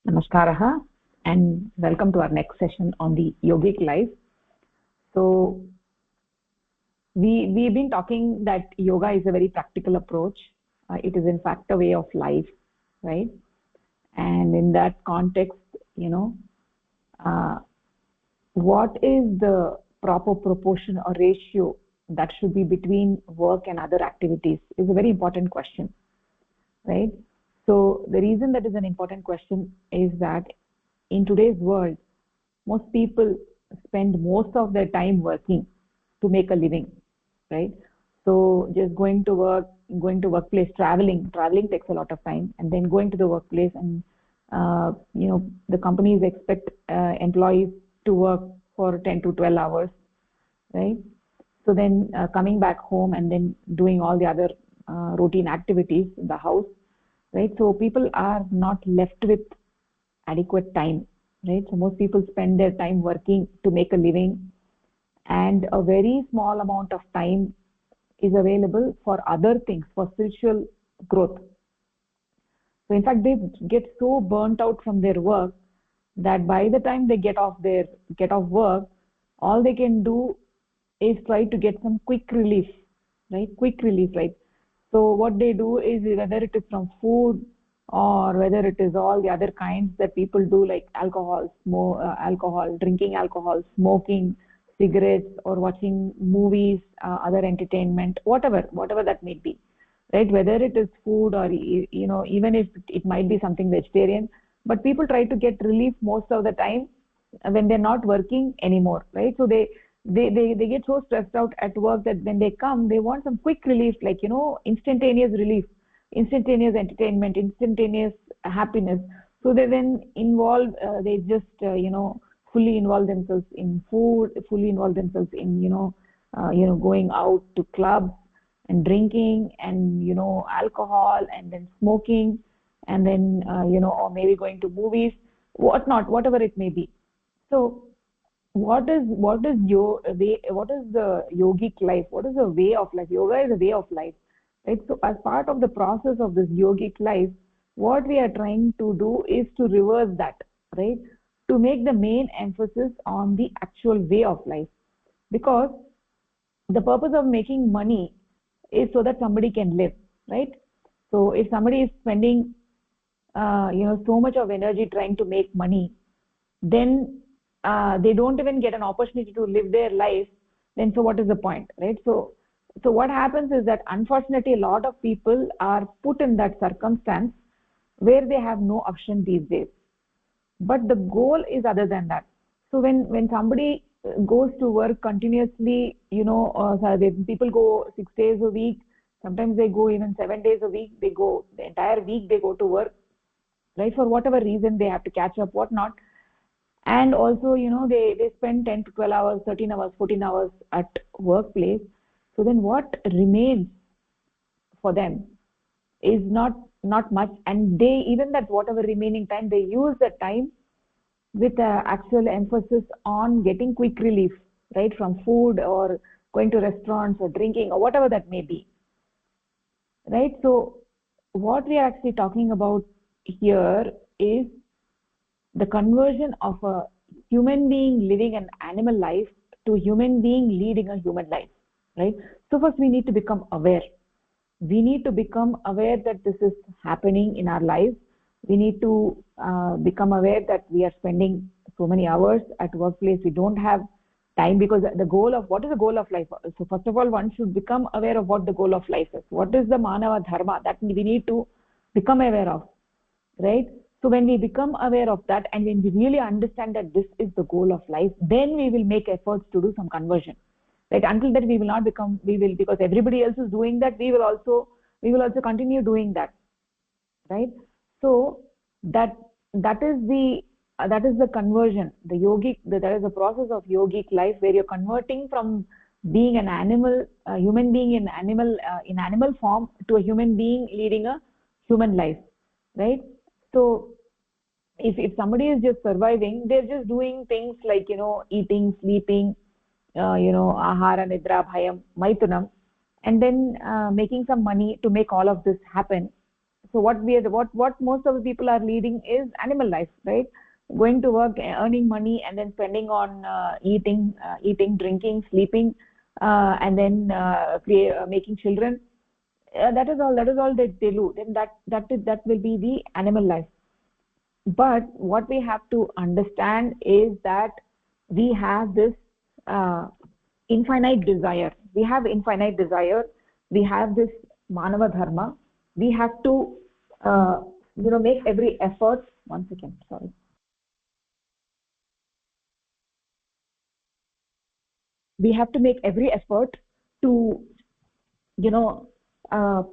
Namaskaraha and welcome to our next session on the yogic life. So we've been talking that yoga is a very practical approach. It is in fact a way of life, right? And in that context, you know, uh, what is the proper proportion or ratio that should be between work and other activities is a very important question, right? So the reason that is an important question is that in today's world, most people spend most of their time working to make a living, right? So just going to workplace, traveling takes a lot of time, and then going to the workplace, and the companies expect employees to work for 10 to 12 hours, right? So then coming back home and then doing all the other routine activities in the house, right? So people are not left with adequate time, right? So most people spend their time working to make a living, and a very small amount of time is available for other things, for spiritual growth. So in fact, they get so burnt out from their work that by the time they get off work, all they can do is try to get some quick relief, right? Quick relief, right? So what they do is, whether it is from food or whether it is all the other kinds that people do, like drinking alcohol, smoking cigarettes, or watching movies, other entertainment, whatever that may be, right? Whether it is food or even if it might be something vegetarian, but people try to get relief most of the time when they're not working anymore, right? So they get so stressed out at work that when they come, they want some quick relief, like instantaneous relief, instantaneous entertainment, instantaneous happiness. So they then they just fully involve themselves in food, fully involve themselves in going out to clubs and drinking, and alcohol, and then smoking, and then or maybe going to movies, whatever it may be. So what is your way, what is the yogic life, what is the way of life? Yoga is a way of life, right? So as part of the process of this yogic life, what we are trying to do is to reverse that, right? To make the main emphasis on the actual way of life, because the purpose of making money is so that somebody can live, right? So if somebody is spending so much of energy trying to make money, then they don't even get an opportunity to live their life. Then so what is the point, right? So what happens is that unfortunately a lot of people are put in that circumstance where they have no option these days, but the goal is other than that. So when somebody goes to work continuously, people go 6 days a week, sometimes they go even 7 days a week, they go the entire week, they go to work, right? For whatever reason, they have to catch up, whatnot. And also they spend 10 to 12 hours, 13 hours, 14 hours at workplace. So then what remains for them is not much, and they, even that whatever remaining time, they use the time with actual emphasis on getting quick relief, right, from food or going to restaurants or drinking or whatever that may be, right? So what we are actually talking about here is the conversion of a human being living an animal life to a human being leading a human life, right? So first we need to become aware. We need to become aware that this is happening in our lives. We need to become aware that we are spending so many hours at workplace. We don't have time, because the goal of, what is the goal of life? So first of all, one should become aware of what the goal of life is. What is the manava dharma that we need to become aware of, right? So when we become aware of that, and when we really understand that this is the goal of life, then we will make efforts to do some conversion, right? Until that we will not become, we will, because everybody else is doing that, we will also continue doing that, right? So that is the conversion, the yogic, that is the process of yogic life, where you're converting from being an animal, a human being in animal form, to a human being leading a human life, right? So if somebody is just surviving, they're just doing things like eating, sleeping, ahara, nidra, bhayam, maitunam, and then making some money to make all of this happen. So what most of the people are leading is animal life, right? Going to work, earning money, and then spending on eating, drinking, sleeping, and then making children. That is all they do. Then that will be the animal life. But what we have to understand is that we have this uh, infinite desire. We have infinite desire. We have this manava dharma. We have to make every effort. One second, sorry. We have to make every effort to you know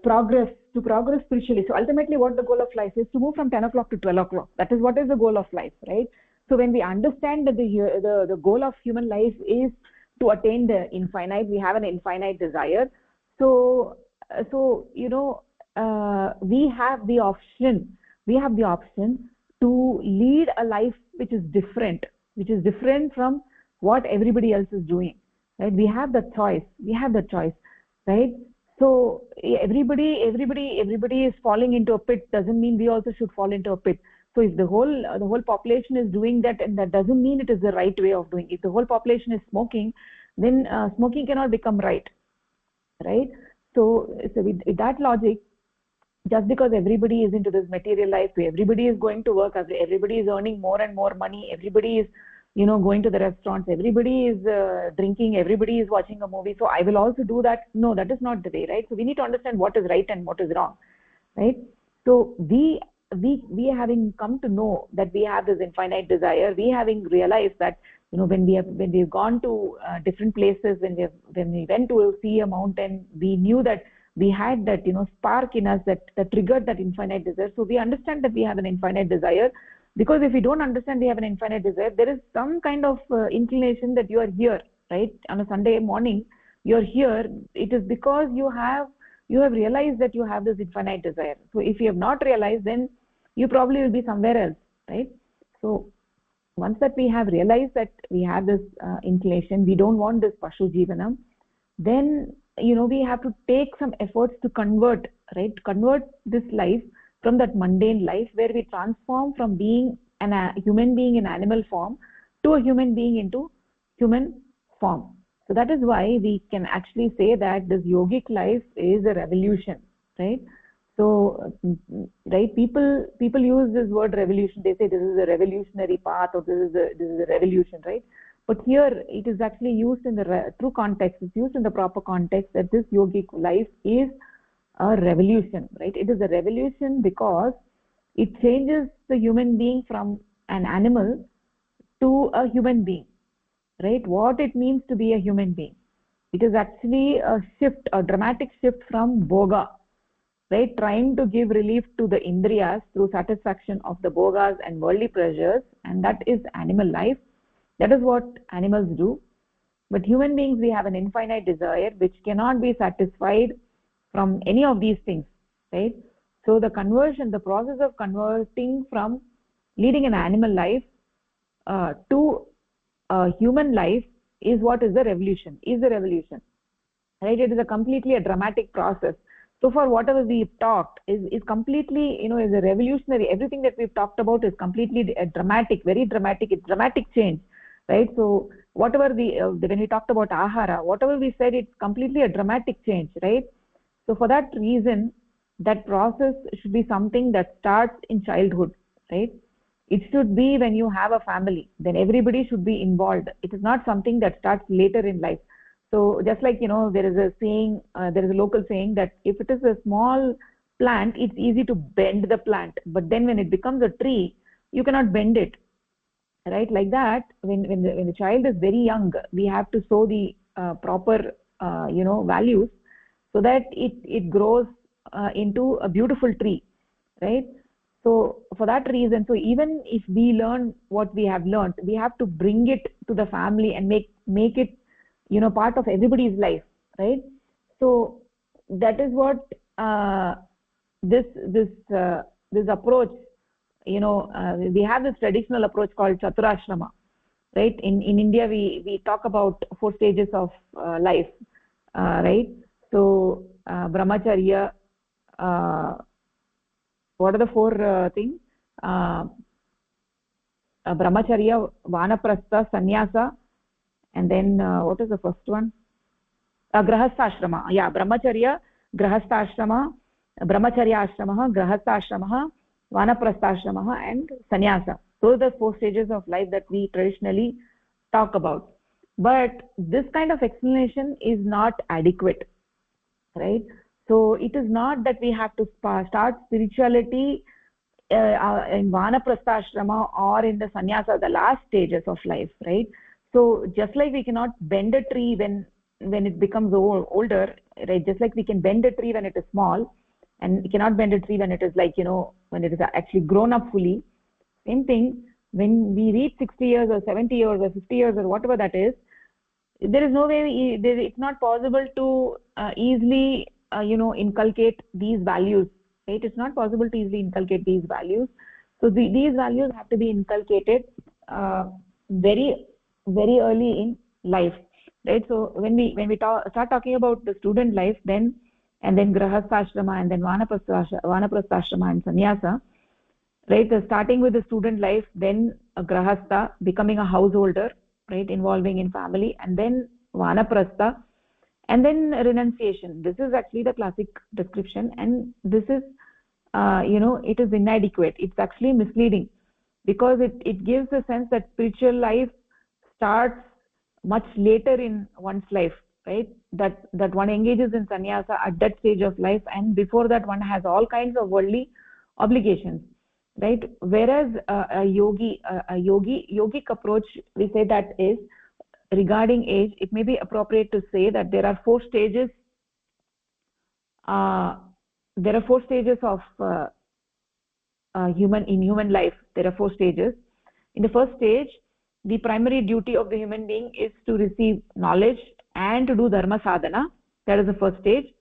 progress spiritually. So ultimately what the goal of life is, to move from 10 o'clock to 12 o'clock. That is what is the goal of life, right? So when we understand that the goal of human life is to attain the infinite, we have an infinite desire. So we have the option to lead a life which is different from what everybody else is doing, right? We have the choice, right? So everybody is falling into a pit doesn't mean we also should fall into a pit. So if the whole population is doing that, and that doesn't mean it is the right way of doing. If the whole population is smoking, then smoking cannot become right? So with that logic, just because everybody is into this material life, everybody is going to work, everybody is earning more and more money, everybody is going to the restaurants, everybody is drinking, everybody is watching a movie, so I will also do that. No, that is not the way, right? So we need to understand what is right and what is wrong, right? So we having come to know that we have this infinite desire, we having realized that when we've gone to different places, when we went to see a mountain, we knew that we had that spark in us that triggered that infinite desire. So we understand that we have an infinite desire, because if we don't understand we have an infinite desire, there is some kind of inclination that you are here, right? On a Sunday morning you're here, it is because you have realized that you have this infinite desire. So if you have not realized, then you probably will be somewhere else, right? So once that we have realized that we have this inclination, we don't want this pashu jivanam, then we have to take some efforts to convert this life from that mundane life, where we transform from being a human being in animal form to a human being into human form. So that is why we can actually say that this yogic life is a revolution, right? So right, people use this word revolution, they say this is a revolutionary path, or this is a revolution, right? But here it is actually used in the true context, it's used in the proper context, that this yogic life is a revolution, right? It is a revolution because it changes the human being from an animal to a human being, right? What it means to be a human being, it is actually a dramatic shift from bhoga, right? Trying to give relief to the indriyas through satisfaction of the bhogas and worldly pleasures, and that is animal life. That is what animals do. But human beings, we have an infinite desire which cannot be satisfied from any of these things, right? So the process of converting from leading an animal life to a human life is what is the revolution, right? It is a completely a dramatic process. So for whatever we've talked is completely, is a revolutionary. Everything that we've talked about is completely dramatic, very dramatic. It's dramatic change, right? So whatever when we talked about ahara, whatever we said, it's completely a dramatic change, right? So for that reason, that process should be something that starts in childhood, right? It should be when you have a family, then everybody should be involved. It is not something that starts later in life. So just like there is a saying, there is a local saying that if it is a small plant, it's easy to bend the plant, but then when it becomes a tree, you cannot bend it, right? Like that, when the child is very young, we have to sow the proper values, so that it grows into a beautiful tree, right? So for that reason, so even if we learn what we have learned, we have to bring it to the family and make it part of everybody's life, right? So that is what this this this approach, we have this traditional approach called chaturashrama, right? In India, we talk about 4 stages of life, right? So brahmacharya, uh, what are the four things? Brahmacharya, vanaprastha, sannyasa, and then what is the first one? Grahastha-ashrama. Yeah, brahmacharya, grahastha-ashrama, brahmacharya-ashramah, grahastha-ashramah, vanaprastha-ashramah, and sannyasa. Those are the four stages of life that we traditionally talk about. But this kind of explanation is not adequate, right? So it is not that we have to start spirituality in vanaprastha ashrama or in the sannyasa, the last stages of life, right? So just like we cannot bend a tree when it becomes older, right? Just like we can bend a tree when it is small, and we cannot bend a tree when it is like, when it is actually grown up fully. Same thing, when we reach 60 years or 70 years or 50 years or whatever that is, there is no way it's not possible to easily inculcate these values, right? It's not possible to easily inculcate these values. So these values have to be inculcated very very early in life, right? So when we start talking about the student life, then grahastha-ashrama, and then vanaprastha-ashrama and sannyasa, right? So starting with the student life, then a grahastha, becoming a householder, right, involving in family, and then vanaprastha, and then renunciation. This is actually the classic description, and this is it is inadequate. It's actually misleading, because it gives a sense that spiritual life starts much later in one's life, right? That one engages in sannyasa at that stage of life, and before that one has all kinds of worldly obligations, right? Whereas a yogic approach, we say that is regarding age, it may be appropriate to say that there are four stages of human life. There are four stages. In the first stage, the primary duty of the human being is to receive knowledge and to do dharma sadhana. That is the first stage.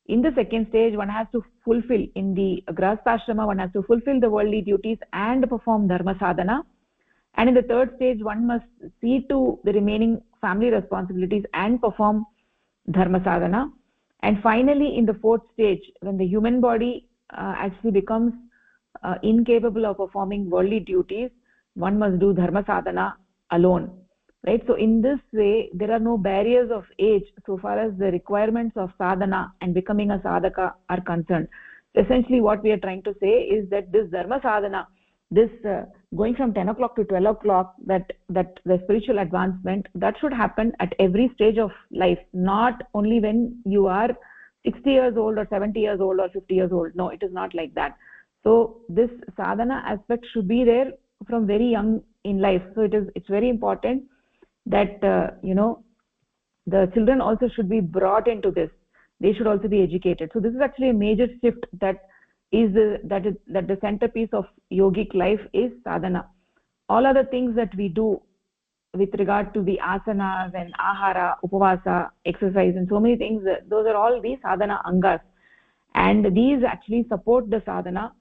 In the second stage, one has to fulfill, in the grahastha-ashrama, one has to fulfill the worldly duties and perform dharma sadhana. And in the third stage, one must see to the remaining family responsibilities and perform dharma sadhana. And finally, in the fourth stage, when the human body actually becomes incapable of performing worldly duties, one must do dharma sadhana alone, right? So in this way, there are no barriers of age so far as the requirements of sadhana and becoming a sadhaka are concerned. So essentially what we are trying to say is that this dharma sadhana, this going from 10 o'clock to 12 o'clock, that the spiritual advancement, that should happen at every stage of life, not only when you are 60 years old or 70 years old or 50 years old. No, it is not like that. So this sadhana aspect should be there from very young in life. So it's very important that the children also should be brought into this. They should also be educated. So this is actually a major shift that the centerpiece of yogic life is sadhana. All other things that we do with regard to the asanas and ahara, upavasa, exercise, and so many things, those are all the sadhana angas, and these actually support the sadhana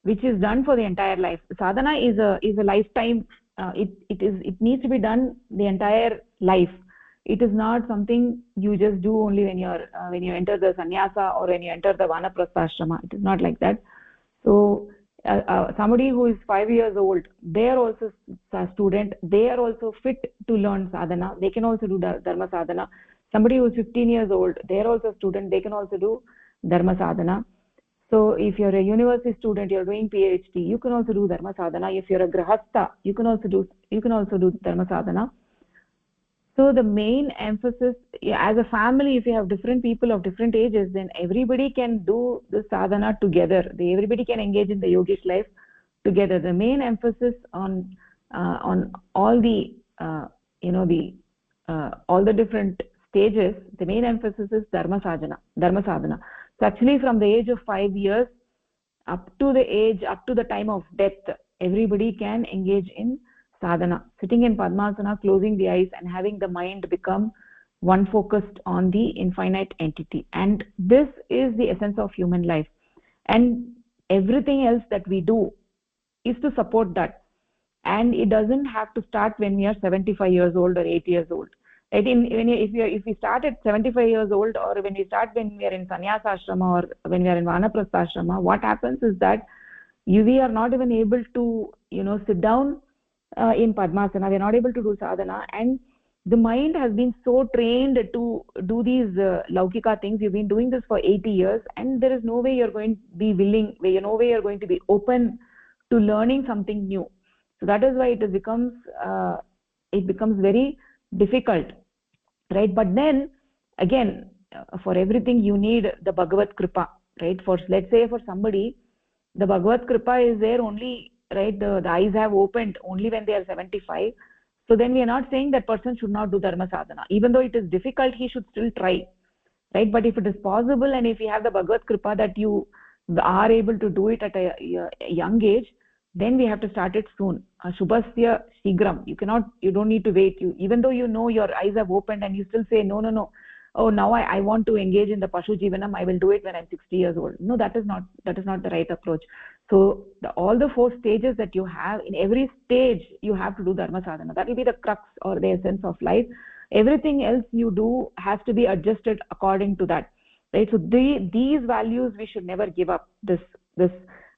which is done for the entire life. Sadhana is a lifetime. It needs to be done the entire life. It is not something you just do only when you enter the sannyasa or when you enter the vanaprastha ashrama. It is not like that. So somebody who is 5 years old, they are also a student. They are also fit to learn sadhana. They can also do dharma sadhana. Somebody who is 15 years old, they are also a student. They can also do dharma sadhana. So if you're a university student, you're doing PhD, you can also do dharma sadhana. If you're a grahastha, you can also do dharma sadhana. So the main emphasis, as a family, if you have different people of different ages, then everybody can do the sadhana together. Everybody can engage in the yogic life together. The main emphasis on all the all the different stages, the main emphasis is dharma sadhana. So actually from the age of 5 years up to the time of death, everybody can engage in sadhana, sitting in padmasana, closing the eyes, and having the mind become one focused on the infinite entity. And this is the essence of human life, and everything else that we do is to support that. And it doesn't have to start when we are 75 years old or 80 years old. Right? If we start at 75 years old, or when we are in sannyasa ashrama, or when we are in vanaprastha ashrama, what happens is that we are not even able to sit down in Padmasana. We are not able to do sadhana, and the mind has been so trained to do these laukika things. You've been doing this for 80 years, and there is no way you're going to be willing, no way you're going to be open to learning something new. So that is why it becomes very difficult, right? But then again, for everything you need the Bhagavad Kripa, right? For, let's say, for somebody, the Bhagavad Kripa is there only, right? The eyes have opened only when they are 75. So then we are not saying that person should not do dharma sadhana. Even though it is difficult, he should still try, right? But if it is possible, and if you have the Bhagavad Kripa that you are able to do it at a young age, then we have to start it soon. Shubhasya shigram. You don't need to wait. Even though your eyes have opened and you still say, no. Oh, now I want to engage in the Pashu Jivanam, I will do it when I'm 60 years old. No, that is not the right approach. So all the 4 stages that you have, in every stage you have to do dharma sadhana. That will be the crux or the essence of life. Everything else you do has to be adjusted according to that, right? So these values we should never give up. This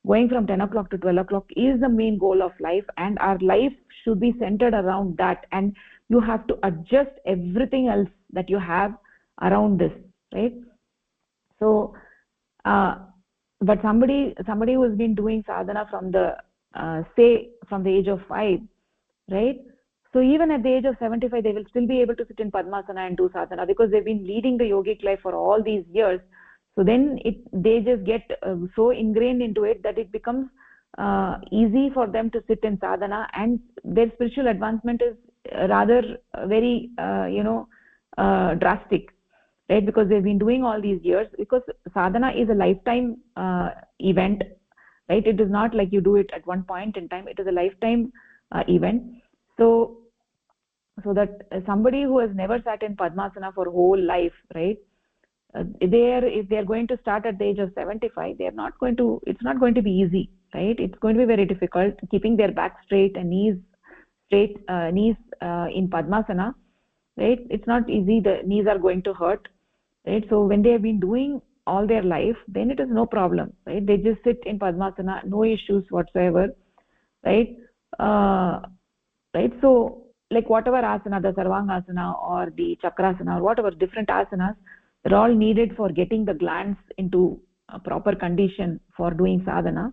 going from 10 o'clock to 12 o'clock is the main goal of life, and our life should be centered around that, and you have to adjust everything else that you have around this, right? So but somebody who has been doing sadhana from the from the age of 5, right? So even at the age of 75, they will still be able to sit in Padmasana and do sadhana, because they've been leading the yogic life for all these years. So then they just get so ingrained into it that it becomes easy for them to sit in sadhana, and their spiritual advancement is rather very drastic, right? Because they've been doing all these years, because sadhana is a lifetime event, right? It is not like you do it at one point in time. It is a lifetime event. So that somebody who has never sat in Padmasana for whole life, right? If they are going to start at the age of 75, it's not going to be easy, right? It's going to be very difficult keeping their back straight and knees straight, in Padmasana, right? It's not easy. The knees are going to hurt, right? So when they have been doing all their life, then it is no problem, right? They just sit in Padmasana, no issues whatsoever, right? Right? So like whatever asana, the Sarvangasana or the Chakrasana or whatever different asanas, they're all needed for getting the glands into a proper condition for doing sadhana.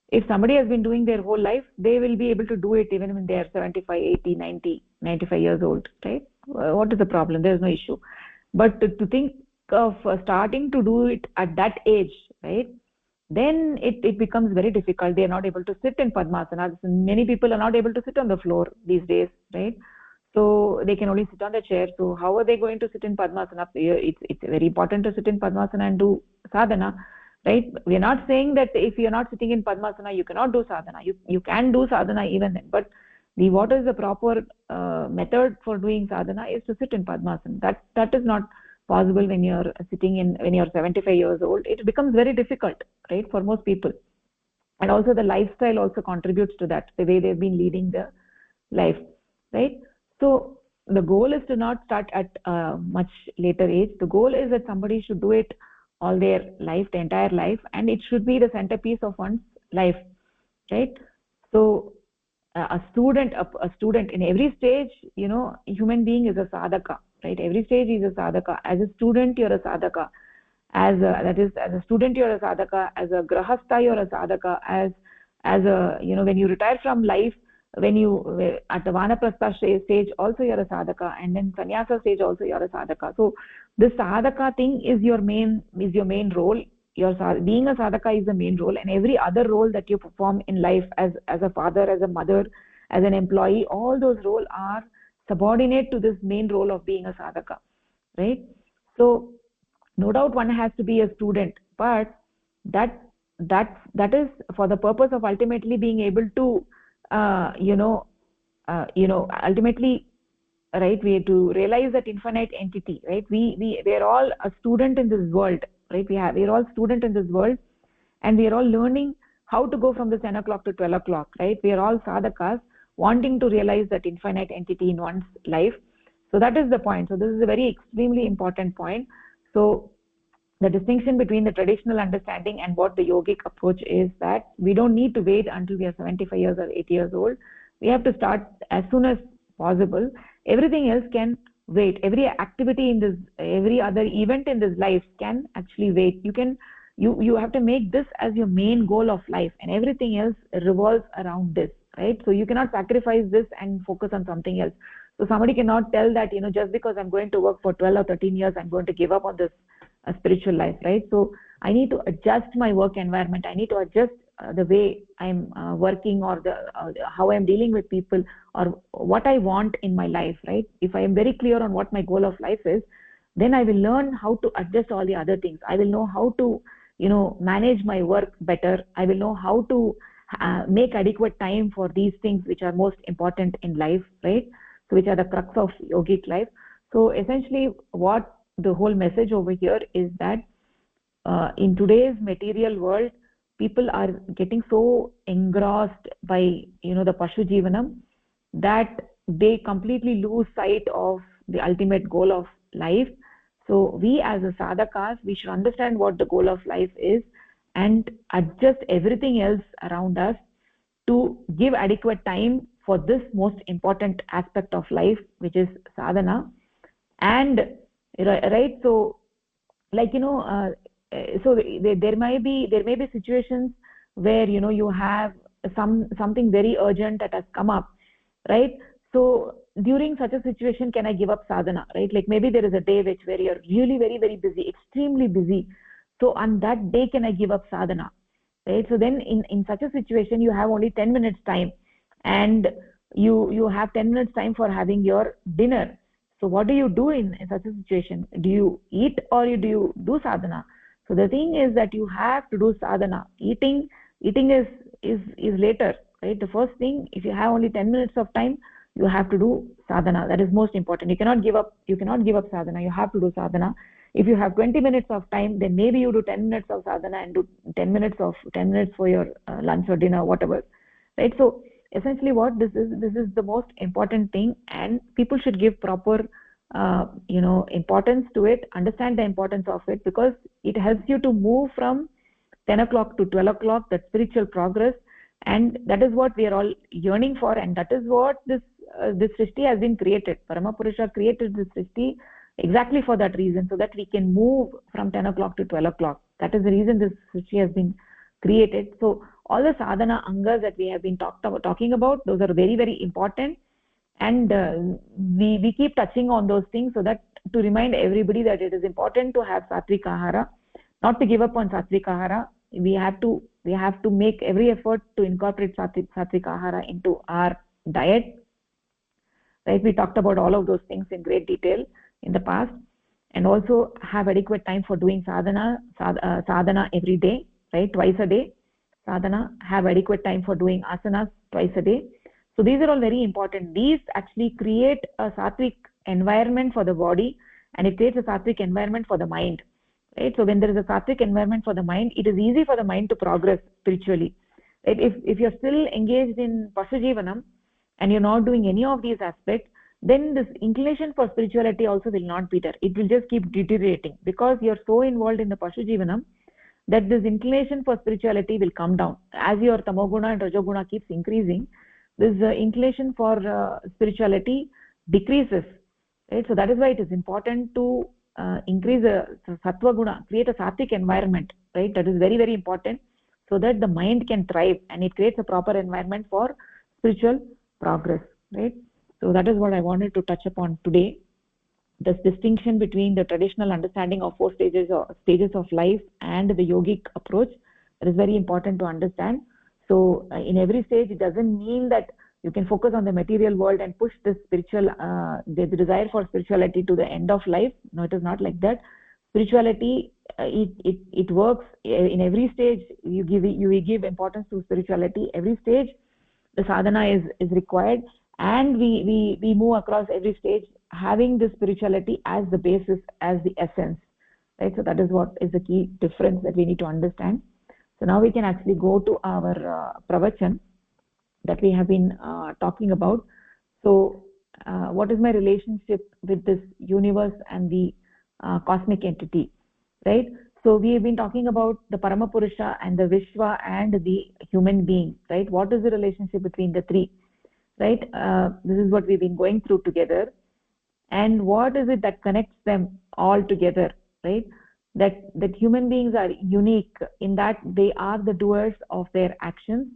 If somebody has been doing their whole life, they will be able to do it even when they are 75, 80, 90, 95 years old, right? What is the problem? There is no issue. But to think of starting to do it at that age, right, then it becomes very difficult. They are not able to sit in Padmasana. Many people are not able to sit on the floor these days, right? So they can only sit on the chair. So how are they going to sit in Padmasana? It's very important to sit in Padmasana and do sadhana, right? We are not saying that if you are not sitting in Padmasana, you cannot do sadhana. You can do sadhana even then. But what is the proper method for doing sadhana is to sit in Padmasana. That is not possible when you're when you're 75 years old. It becomes very difficult, right, for most people. And also the lifestyle also contributes to that, the way they've been leading the life, right? So the goal is to not start at a much later age. The goal is that somebody should do it all their life, the entire life, and it should be the centerpiece of one's life, right? So a student in every stage, human being is a sadhaka, right? Every stage is a sadhaka. As a student, you're a sadhaka. As a student, you're a sadhaka. As a grahastha, you're a sadhaka. As a when you retire from life, when you at the vanaprastha stage also you're a sadhaka, and then sannyasa stage also you're a sadhaka. So this sadhaka thing is your main role. Being a sadhaka is the main role, and every other role that you perform in life, as a father, as a mother, as an employee, all those roles are subordinate to this main role of being a sadhaka, right? So no doubt one has to be a student, but that is for the purpose of ultimately being able to ultimately, right, we have to realize that infinite entity, right? We are all a student in this world, right? We are all student in this world, and we are all learning how to go from the 10 o'clock to 12 o'clock, right? We are all sadhakas wanting to realize that infinite entity in one's life. So that is the point. So this is a very extremely important point. So the distinction between the traditional understanding and what the yogic approach is that we don't need to wait until we are 75 years or 80 years old. We have to start as soon as possible. Everything else can wait. Every activity in this, every other event in this life can actually wait. You have to make this as your main goal of life, and everything else revolves around this, right? So you cannot sacrifice this and focus on something else. So somebody cannot tell that, just because I'm going to work for 12 or 13 years, I'm going to give up on this spiritual life, right? So I need to adjust my work environment. I need to adjust the way I'm working, or the how I'm dealing with people, or what I want in my life, right? If I am very clear on what my goal of life is, then I will learn how to adjust all the other things. I will know how to manage my work better. I will know how to make adequate time for these things which are most important in life, right? So which are the crux of yogic life. So essentially what the whole message over here is that in today's material world, people are getting so engrossed by the pashu jivanam that they completely lose sight of the ultimate goal of life. So we as a sadhakas, we should understand what the goal of life is and adjust everything else around us to give adequate time for this most important aspect of life, which is sadhana. And right, so like so there may be situations where you have something very urgent that has come up, right? So during such a situation, can I give up sadhana, right? Like maybe there is a day where you're really very very busy, extremely busy. So on that day, can I give up sadhana, right? So then in such a situation, you have only 10 minutes time, and you have 10 minutes time for having your dinner. So what do you do in such a situation? Do you eat, or do you do sadhana? So the thing is that you have to do sadhana. Eating is later, right? The first thing, if you have only 10 minutes of time, you have to do sadhana. That is most important. You cannot give up sadhana. You have to do sadhana. If you have 20 minutes of time, then maybe you do 10 minutes of sadhana and do 10 minutes for your lunch or dinner, whatever, right? So essentially what this is the most important thing, and people should give proper importance to it, understand the importance of it, because it helps you to move from 10 o'clock to 12 o'clock, that spiritual progress. And that is what we are all yearning for, and that is what this Srishti has been created. Paramapurusha created this Srishti exactly for that reason, so that we can move from 10 o'clock to 12 o'clock. That is the reason this Srishti has been created. So all the sadhana angas that we have been talking about, those are very very important, and we keep touching on those things, so that to remind everybody that it is important to have sattvic ahara, not to give up on sattvic ahara. We have to make every effort to incorporate sattvic ahara into our diet, right? We talked about all of those things in great detail in the past. And also have adequate time for doing sadhana every day, right? Twice a day sadhana. Have adequate time for doing asanas twice a day. So these are all very important. These actually create a sattvic environment for the body, and it creates a sattvic environment for the mind, right? So when there is a sattvic environment for the mind, it is easy for the mind to progress spiritually, right? If you're still engaged in pashu jivanam and you're not doing any of these aspects, then this inclination for spirituality also will not be there. It will just keep deteriorating, because you're so involved in the pashu jivanam that this inclination for spirituality will come down. As your tamoguna and rajoguna keeps increasing, this inclination for spirituality decreases, right? So that is why it is important to increase the sattva guna, create a sattvic environment, right? That is very very important, so that the mind can thrive, and it creates a proper environment for spiritual progress, right? So that is what I wanted to touch upon today, this distinction between the traditional understanding of 4 stages of life and the yogic approach. That is very important to understand. So in every stage, it doesn't mean that you can focus on the material world and push this spiritual the desire for spirituality to the end of life. No, it is not like that. Spirituality, it works in every stage. You give importance to spirituality. Every stage the sadhana is required, and we move across every stage having the spirituality as the basis, as the essence, right? So that is what is the key difference that we need to understand. So now we can actually go to our pravachan that we have been talking about. So what is my relationship with this universe and the cosmic entity, right? So we have been talking about the Paramapurusha and the Vishwa and the human being, right? What is the relationship between the three, right? This is what we've been going through together. And what is it that connects them all together, right? That human beings are unique in that they are the doers of their actions,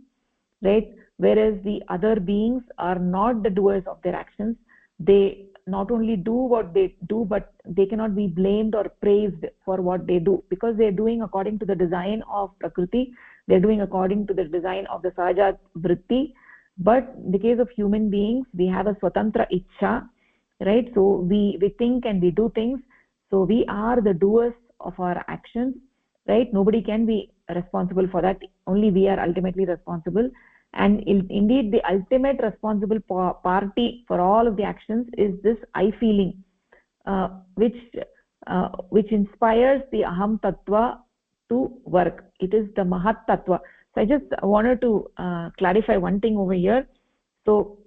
right? Whereas the other beings are not the doers of their actions. They not only do what they do, but they cannot be blamed or praised for what they do, because they're doing according to the design of Prakriti, they're doing according to the design of the Sahaja Vritti. But in the case of human beings, we have a Swatantra Ichcha, right? So we think and we do things. So we are the doers of our actions, right? Nobody can be responsible for that. Only we are ultimately responsible. And indeed, the ultimate responsible party for all of the actions is this I feeling, which inspires the Aham Tattva to work. It is the Mahat Tattva. So I just wanted to clarify one thing over here. So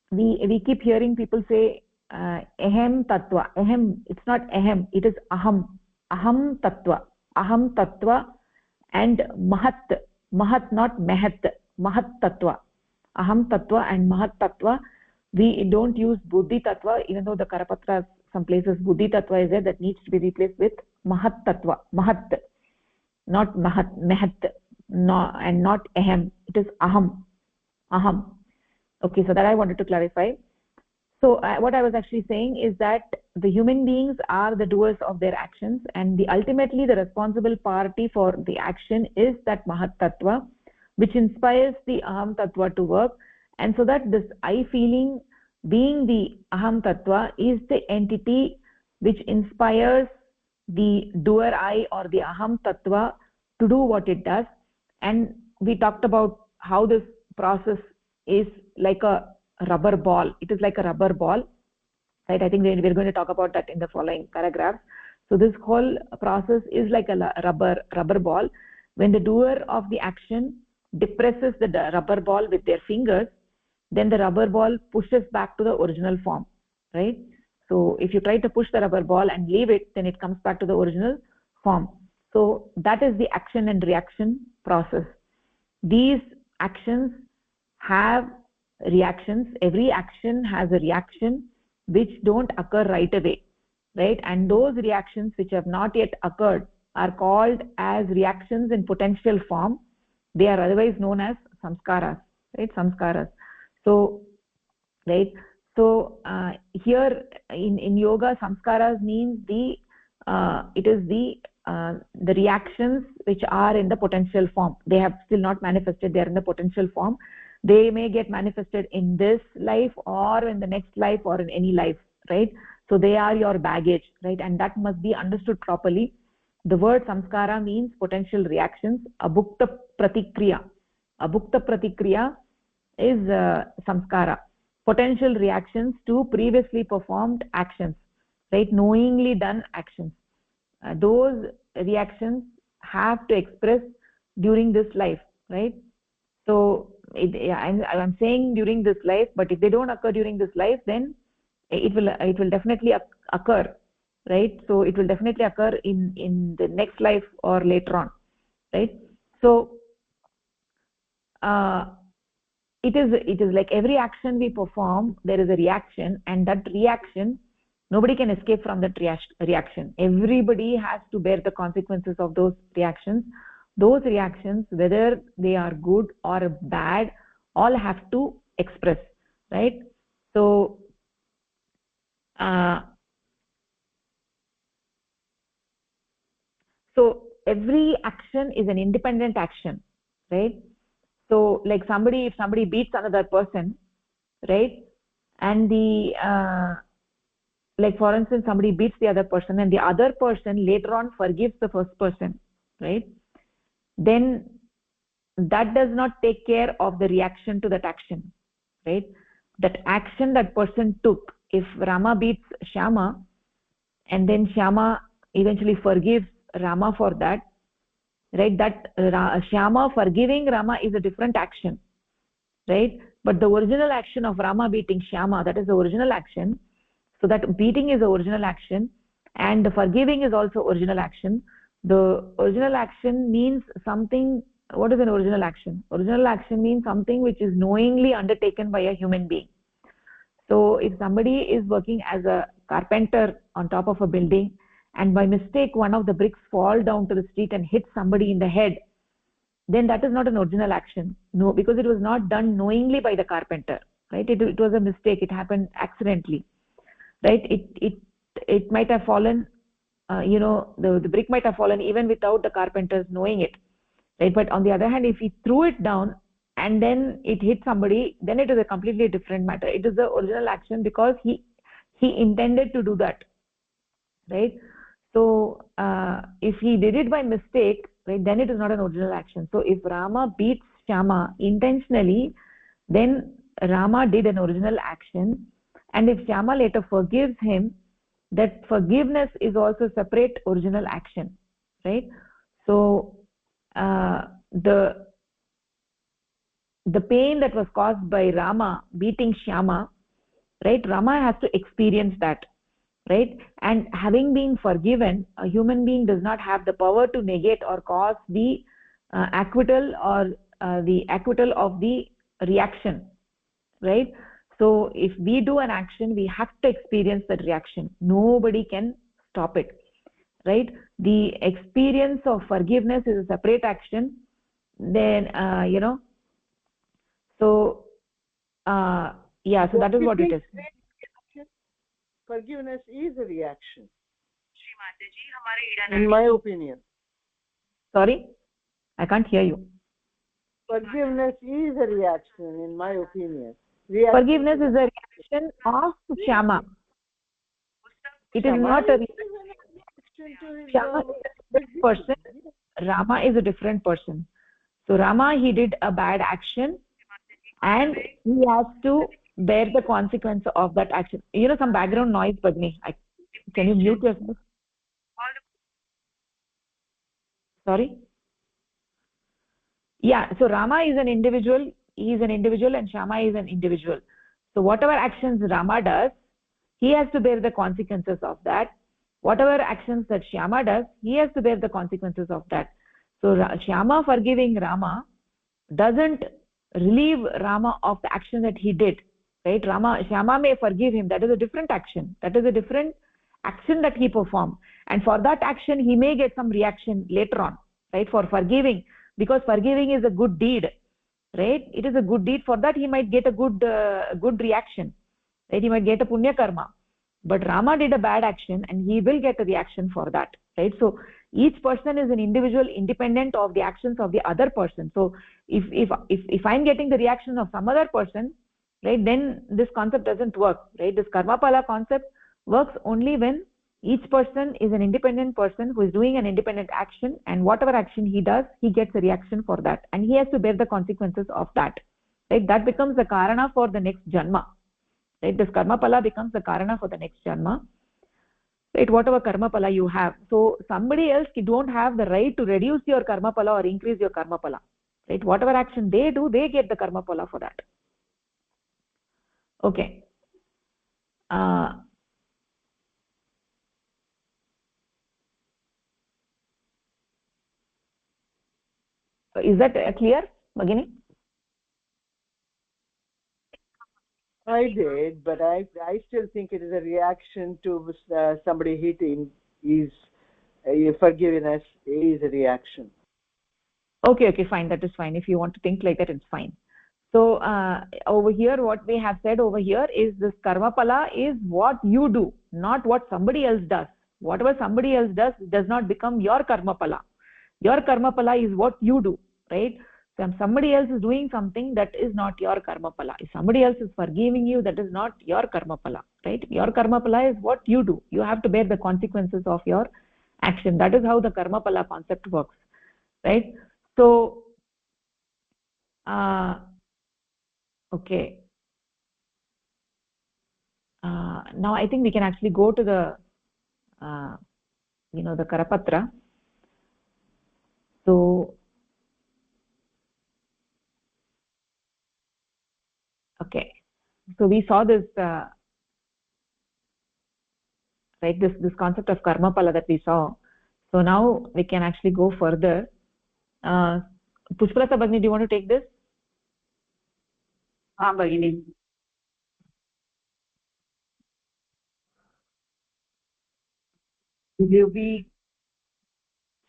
we keep hearing people say Ahem Tattva. Ahem, it's not Ahem, it is Aham. Aham Tattva. Aham Tattva and Mahat. Mahat, not Mehat. Mahat Tattva. Aham Tattva and Mahat Tattva. We don't use Buddhi Tattva, even though the Karapatras, some places Buddhi Tattva is there, that needs to be replaced with Mahat Tattva. Mahat, not Mahat, Mehat, no, and not Ahem. It is Aham. Aham. Okay, so that I wanted to clarify. So what I was actually saying is that the human beings are the doers of their actions, and ultimately the responsible party for the action is that Mahat Tattva, which inspires the Aham Tattva to work. And so that this I feeling, being the Aham Tattva, is the entity which inspires the doer I or the Aham Tattva to do what it does. And we talked about how this process is like a rubber ball. It is like a rubber ball, right? I think we're going to talk about that in the following paragraphs. So this whole process is like a rubber ball. When the doer of the action depresses the rubber ball with their fingers, then the rubber ball pushes back to the original form, right? So if you try to push the rubber ball and leave it, then it comes back to the original form. So that is the action and reaction process. These actions have reactions. Every action has a reaction which don't occur right away, right? And those reactions which have not yet occurred are called as reactions in potential form. They are otherwise known as samskaras, right? Samskaras. So, right. So here in yoga, samskaras means it is the reactions which are in the potential form. They have still not manifested. They are in the potential form. They may get manifested in this life or in the next life or in any life, right? So they are your baggage, right? And that must be understood properly. The word samskara means potential reactions. Abhukta pratikriya. Abhukta pratikriya is samskara. Potential reactions to previously performed actions, right? Knowingly done actions. Those reactions have to express during this life, right? So I'm saying during this life, but if they don't occur during this life, then it will definitely occur, right? So it will definitely occur in the next life or later on, right? So it is like every action we perform, there is a reaction, and that reaction, nobody can escape from that reaction. Everybody has to bear the consequences of those reactions. Those reactions, whether they are good or bad, all have to express, right? So so every action is an independent action, right? So like if somebody beats another person, right, and like for instance, somebody beats the other person and the other person later on forgives the first person, right, then that does not take care of the reaction to that action, right? That action that person took, if Rama beats Shyama and then Shyama eventually forgives Rama for that, right, that Shyama forgiving Rama is a different action, right? But the original action of Rama beating Shyama, that is the original action. So that beating is the original action and the forgiving is also original action. The original action means something. What is an original action? Original action means something which is knowingly undertaken by a human being. So if somebody is working as a carpenter on top of a building and by mistake one of the bricks fall down to the street and hit somebody in the head, then that is not an original action. No, because it was not done knowingly by the carpenter, right? It was a mistake. It happened accidentally, right? It might have fallen, the brick might have fallen even without the carpenters knowing it, right? But on the other hand, if he threw it down and then it hit somebody, then it is a completely different matter. It is the original action because he intended to do that, right? So if he did it by mistake, right, then it is not an original action. So if Rama beats Shyama intentionally, then Rama did an original action, and if Shyama later forgives him, that forgiveness is also separate original action, right? So the pain that was caused by Rama beating Shyama, right? Rama has to experience that, right? And having been forgiven, a human being does not have the power to negate or cause the acquittal or the acquittal of the reaction, right? So if we do an action, we have to experience that reaction. Nobody can stop it, right? The experience of forgiveness is a separate action. Then so yeah, so that is what it is. Forgiveness is a reaction, in my opinion. Sorry, I can't hear you. Forgiveness is a reaction, in my opinion. Forgiveness is a reaction of Shyama. It is not a reaction. Shyama is a different person. Rama is a different person. So Rama, he did a bad action and he has to bear the consequence of that action. Some background noise, Bagni. Can you mute yourself? Sorry? Yeah, so Rama is an individual, he is an individual and Shyama is an individual. So whatever actions Rama does, he has to bear the consequences of that. Whatever actions that Shyama does, he has to bear the consequences of that. So Shyama forgiving Rama doesn't relieve Rama of the action that he did, right? Shyama may forgive him. That is a different action. That is a different action that he performed. And for that action, he may get some reaction later on, right? For forgiving, because forgiving is a good deed, right? It is a good deed. For that, he might get a good reaction, right? He might get a punya karma. But Rama did a bad action and he will get a reaction for that, right? So each person is an individual independent of the actions of the other person. So if I'm getting the reaction of some other person, right, then this concept doesn't work, right? This karma pala concept works only when each person is an independent person who is doing an independent action, and whatever action he does, he gets a reaction for that and he has to bear the consequences of that, right? That becomes the karana for the next janma, right? This karma pala becomes the karana for the next janma, right? Whatever karma pala you have, so somebody else don't have the right to reduce your karma pala or increase your karma pala, right? Whatever action they do, they get the karma pala for that. Okay. Is that clear, Bhagini? I did, but I still think it is a reaction to somebody hitting. Is forgiveness is a reaction. Okay, fine. That is fine. If you want to think like that, it's fine. So over here, what we have said over here is this karma pala is what you do, not what somebody else does. Whatever somebody else does not become your karma pala. Your karma pala is what you do, right? So if somebody else is doing something, that is not your karma pala. If somebody else is forgiving you, that is not your karma pala, right? Your karma pala is what you do. You have to bear the consequences of your action. That is how the karma pala concept works, right? So okay, now I think we can actually go to the the Karapatra. So okay, so we saw this right, this concept of karma pala that we saw. So now we can actually go further. Pushpalata Bhagini, do you want to take this? Bhagini. Will you be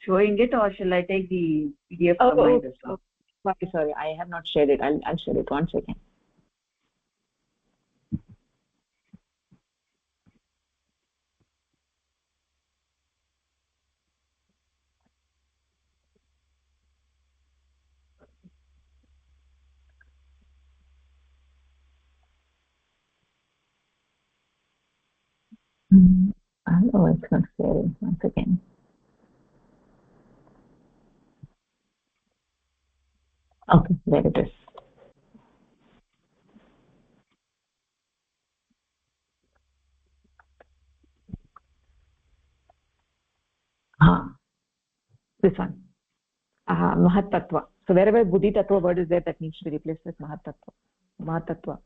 showing it, or shall I take the PDF from my desktop? Sorry, I have not shared it. I'll share it. 1 second. Oh, it's not sharing. 1 second. Okay, there it is. This one. Mahat Tattva. So wherever Buddhi Tattva word is there, that needs to be replaced with Mahat Tattva. Mahat Tattva.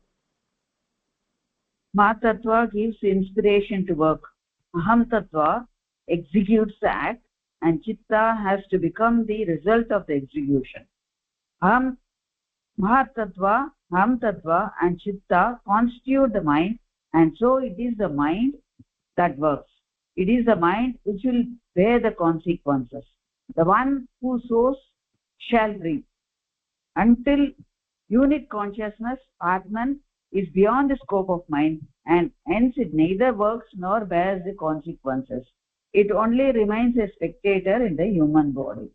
Mahat Tattva gives inspiration to work. Aham Tattva executes the act, and Chitta has to become the result of the execution. Mahat Tattva, Aham Tattva and Chitta constitute the mind, and so it is the mind that works. It is the mind which will bear the consequences. The one who sows shall reap. Until unit consciousness, Atman, is beyond the scope of mind, and hence it neither works nor bears the consequences. It only remains a spectator in the human body.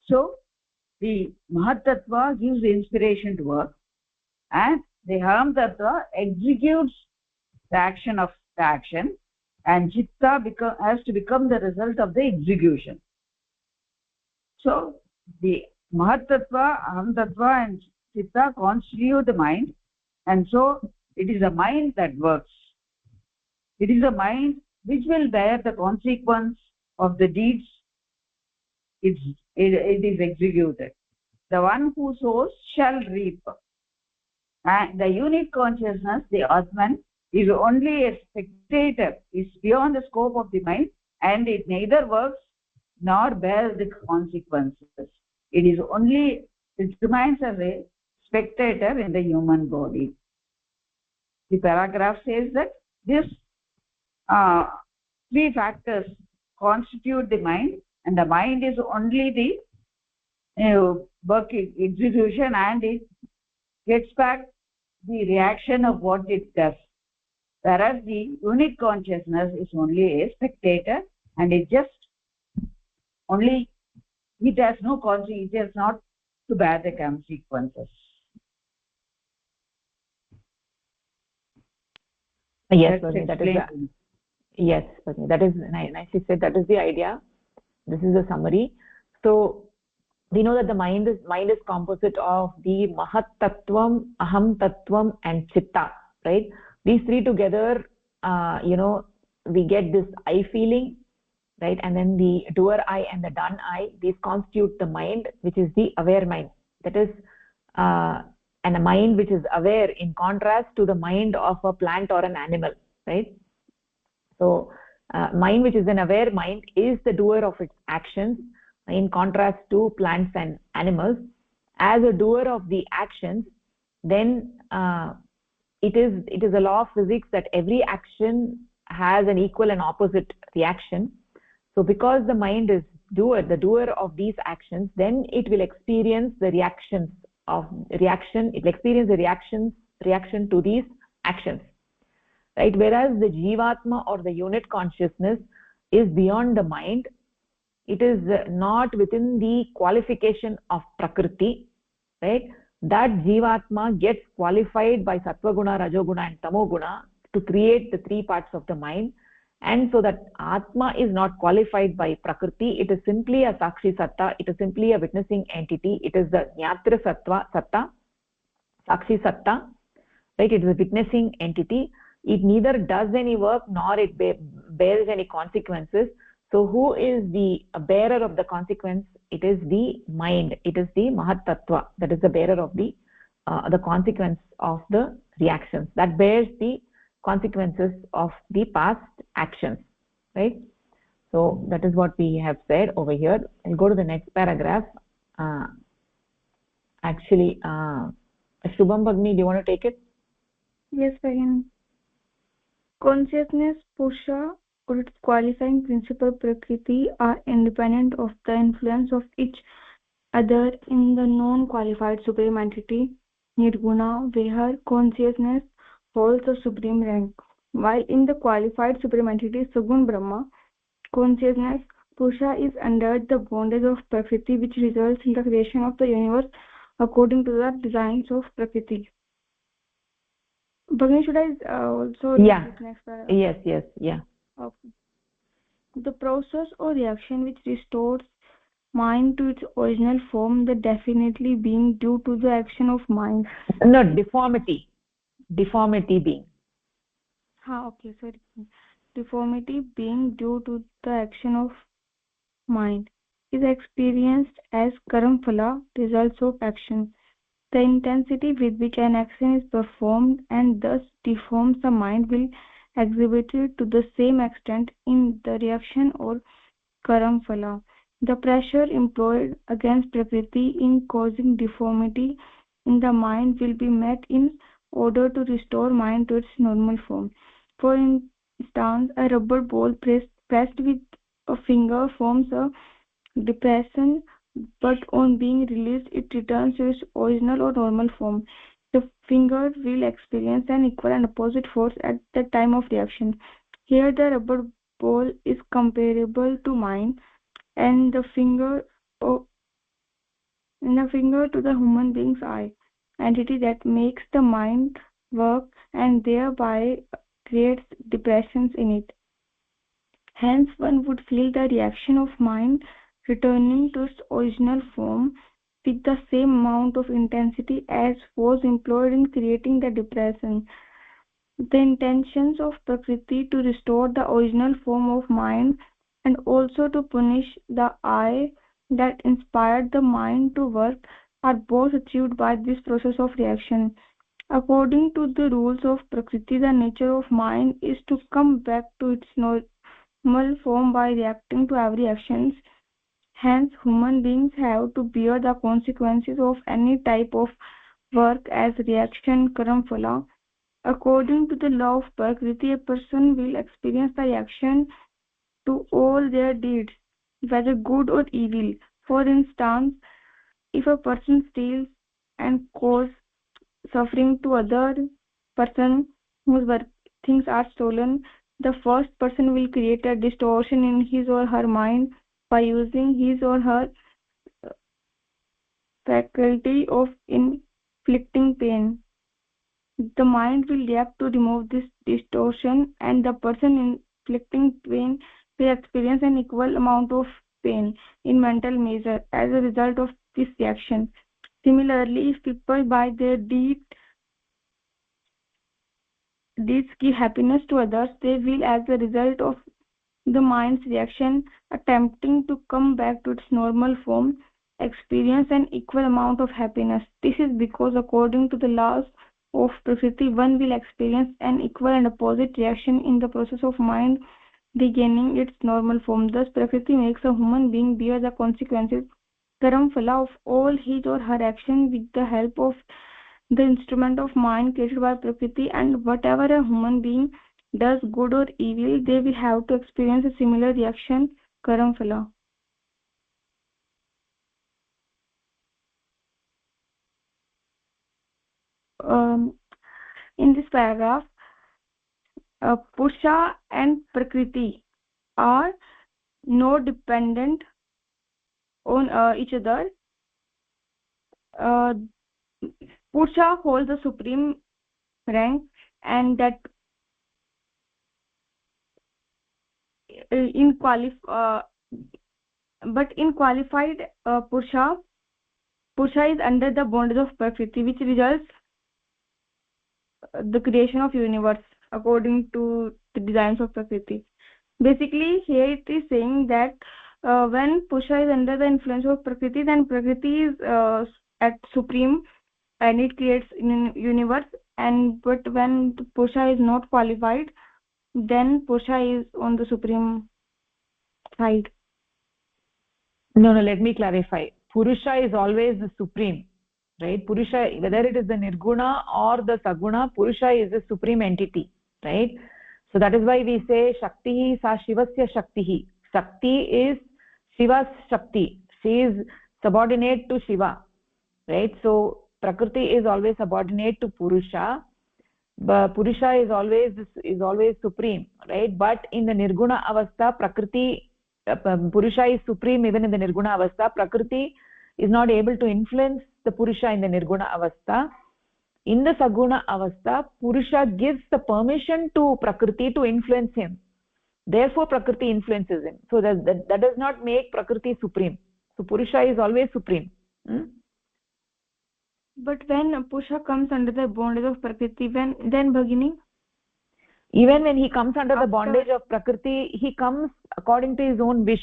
So the Mahat Tattva gives the inspiration to work, and the Aham Tattva executes the action of the action, and Chitta has to become the result of the execution. So the Mahat Tattva, Aham Tattva and Chitta constitute the mind, and so it is the mind that works. It is the mind which will bear the consequence of the deeds it is executed. The one who sows shall reap. And the unit consciousness, the Atman, is only a spectator, is beyond the scope of the mind, and it neither works nor bears the consequences. It remains as a spectator in the human body. The paragraph says that this 3 factors constitute the mind, and the mind is only the working execution, and it gets back the reaction of what it does, whereas the unit consciousness is only a spectator, and it has no consequence. It has not to bear the consequences. Yes, that is yes, that is nicely said. That is the idea. This is the summary. So we know that the mind is composite of the Mahat Tattvam, Aham Tattvam and Chitta, right? These 3 together, we get this I feeling, right? And then the doer I and the done I, these constitute the mind, which is the aware mind. That is and a mind which is aware, in contrast to the mind of a plant or an animal, right? So mind which is an aware mind is the doer of its actions, in contrast to plants and animals. As a doer of the actions, then it is a law of physics that every action has an equal and opposite reaction. So because the mind is the doer of these actions, then it will experience the reaction. It will experience the reaction to these actions, right? Whereas the Jivatma or the unit consciousness is beyond the mind. It is not within the qualification of Prakriti, right? That Jivatma gets qualified by Sattva-guna, Rajoguna and Tamoguna to create the 3 parts of the mind. And so that Atma is not qualified by Prakriti. It is simply a Sakshi Satta. It is simply a witnessing entity. It is the Jnatra Satta, Sakshi Satta, right? It is a witnessing entity. It neither does any work nor it bears any consequences. So who is the bearer of the consequence? It is the mind. It is the Mahat Tattva that is the bearer of the consequence of the reactions, that bears the consequences of the past actions, right? So that is what we have said over here. I'll go to the next paragraph. Actually, Shubham Bhagni, do you want to take it? Yes, Bhagini. Consciousness, Purusha, or its qualifying principle Prakriti are independent of the influence of each other in the non-qualified supreme entity Nirguna, where consciousness holds the supreme rank, while in the qualified supreme entity Sagun Brahma, consciousness Purusha is under the bondage of Prakriti, which results in the creation of the universe according to the designs of Prakriti. Bhagini, should I also read this next paragraph? Yes, yeah. Okay. The process or reaction which restores mind to its original form, the definitely being due to the action of mind. No, deformity being. Okay, sorry. Deformity being due to the action of mind is experienced as karam-phala, results of action. The intensity with which an action is performed and thus deforms the mind will exhibit it to the same extent in the reaction or karam-phala. The pressure employed against Prakriti in causing deformity in the mind will be met in order to restore mind to its normal form. For instance, a rubber ball pressed with a finger forms a depression, but on being released, it returns to its original or normal form. The finger will experience an equal and opposite force at the time of reaction. Here, the rubber ball is comparable to mind, and the finger to the human being's eye, entity that makes the mind work and thereby creates depressions in it. Hence, one would feel the reaction of mind returning to its original form with the same amount of intensity as was employed in creating the depression. The intentions of Prakriti to restore the original form of mind and also to punish the I that inspired the mind to work are both achieved by this process of reaction. According to the rules of Prakriti, the nature of mind is to come back to its normal form by reacting to every action. Hence, human beings have to bear the consequences of any type of work as reaction, karam, phala. According to the law of Prakriti, a person will experience the reaction to all their deeds, whether good or evil. For instance, if a person steals and causes suffering to other person whose things are stolen, the first person will create a distortion in his or her mind by using his or her faculty of inflicting pain. The mind will react to remove this distortion, and the person inflicting pain will experience an equal amount of pain in mental measure as a result of this reaction. Similarly, if people by their deeds give happiness to others, they will, as a result of the mind's reaction attempting to come back to its normal form, experience an equal amount of happiness. This is because according to the laws of Prakriti, one will experience an equal and opposite reaction in the process of mind regaining its normal form. Thus, Prakriti makes a human being bear the consequences, karam phala, of all his or her action with the help of the instrument of mind created by Prakriti, and whatever a human being does, good or evil, they will have to experience a similar reaction, karam phala. In this paragraph, Purusha and Prakriti are not dependent on each other. Purusha holds the supreme rank, and that but in qualified Purusha is under the bondage of Prakriti, which results the creation of universe according to the designs of Prakriti. Basically, here it is saying that when Purusha is under the influence of Prakriti, then Prakriti is at supreme and it creates in universe. And but when Purusha is not qualified, then Purusha is on the supreme side. No, let me clarify. Purusha is always the supreme, right? Purusha, whether it is the nirguna or the saguna, Purusha is the supreme entity, right? So that is why we say Shakti sa Shivasya Shakti. Shakti is Shiva's Shakti. She is subordinate to Shiva, right? So Prakriti is always subordinate to Purusha. But Purusha is always supreme, right? But in the Nirguna Avastha, Prakriti, Purusha is supreme even in the Nirguna Avastha. Prakriti is not able to influence the Purusha in the Nirguna Avastha. In the Saguna Avastha, Purusha gives the permission to Prakriti to influence him. Therefore, Prakriti influences him. So that does not make Prakriti supreme. So Purusha is always supreme. But when Purusha comes under the bondage of Prakriti, then Bhagini? Even when he comes under the bondage of Prakriti, he comes according to his own wish.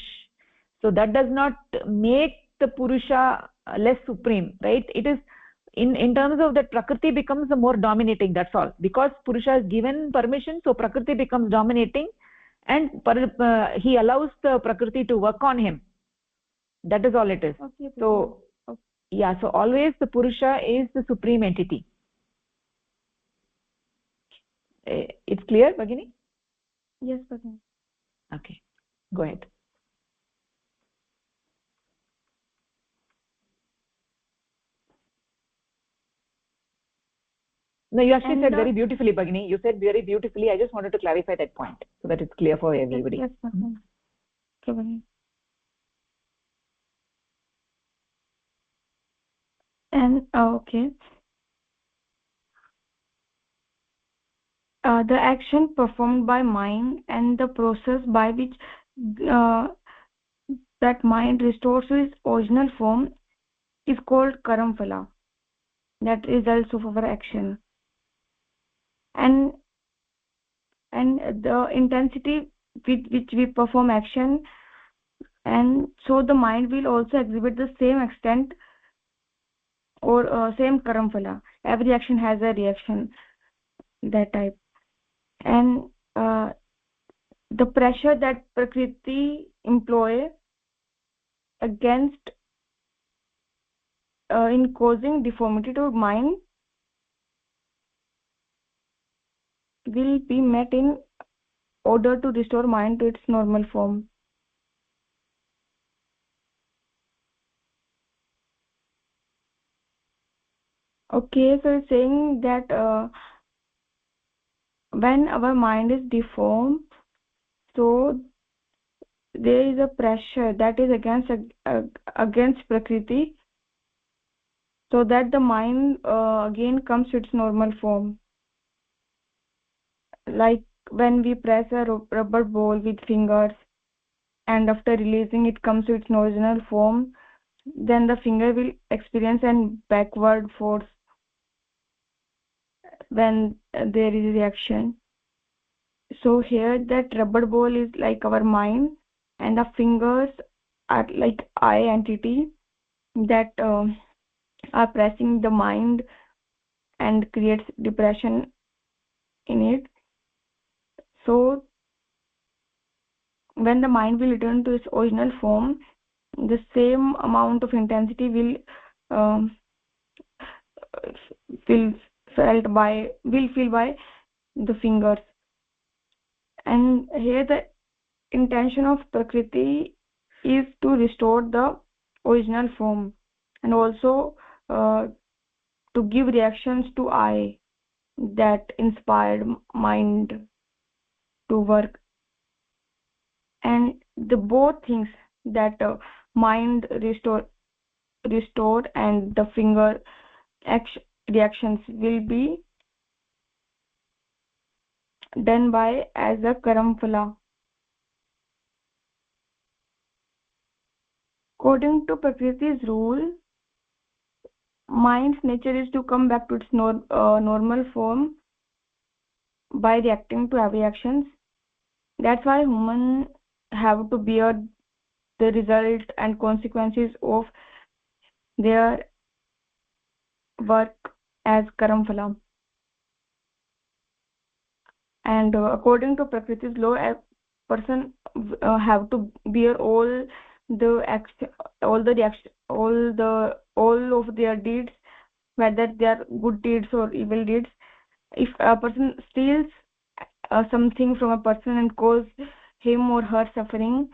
So that does not make the Purusha less supreme, right? It is in terms of that Prakriti becomes the more dominating, that's all. Because Purusha is given permission, so Prakriti becomes dominating, and he allows the Prakriti to work on him. That is all it is. Okay, so okay. Yeah, so always the Purusha is the supreme entity. It's clear, Bhagini? Yes, Bhagini. Okay, go ahead. No, you actually said very beautifully, Bhagini. You said very beautifully. I just wanted to clarify that point so that it's clear for everybody. Yes, Bhagini. Okay, Bhagini. And okay. The action performed by mind and the process by which that mind restores to its original form is called karamaphala. That results of our action. And the intensity with which we perform action, and so the mind will also exhibit the same extent or same karamaphala. Every action has a reaction, that type. And the pressure that Prakriti employ against in causing deformity to mind will be met in order to restore mind to its normal form. Okay, so it's saying that when our mind is deformed, so there is a pressure that is against Prakriti, so that the mind again comes to its normal form. Like when we press a rubber ball with fingers, and after releasing it comes to its original form, then the finger will experience a backward force when there is reaction. So here that rubber ball is like our mind, and the fingers are like I entity that are pressing the mind and creates depression in it. So when the mind will return to its original form, the same amount of intensity will feel by the fingers. And here the intention of Prakriti is to restore the original form, and also to give reactions to I that inspired mind to work. And the both things, that mind restored and the finger reactions will be done by as a karamaphala. According to Prakriti's rule, mind's nature is to come back to its normal form by reacting to every actions. That's why humans have to bear the result and consequences of their work as karamaphala. And according to Prakriti's law, person have to bear all the action, all the reaction, all of their deeds, whether they are good deeds or evil deeds. If a person steals something from a person and cause him or her suffering,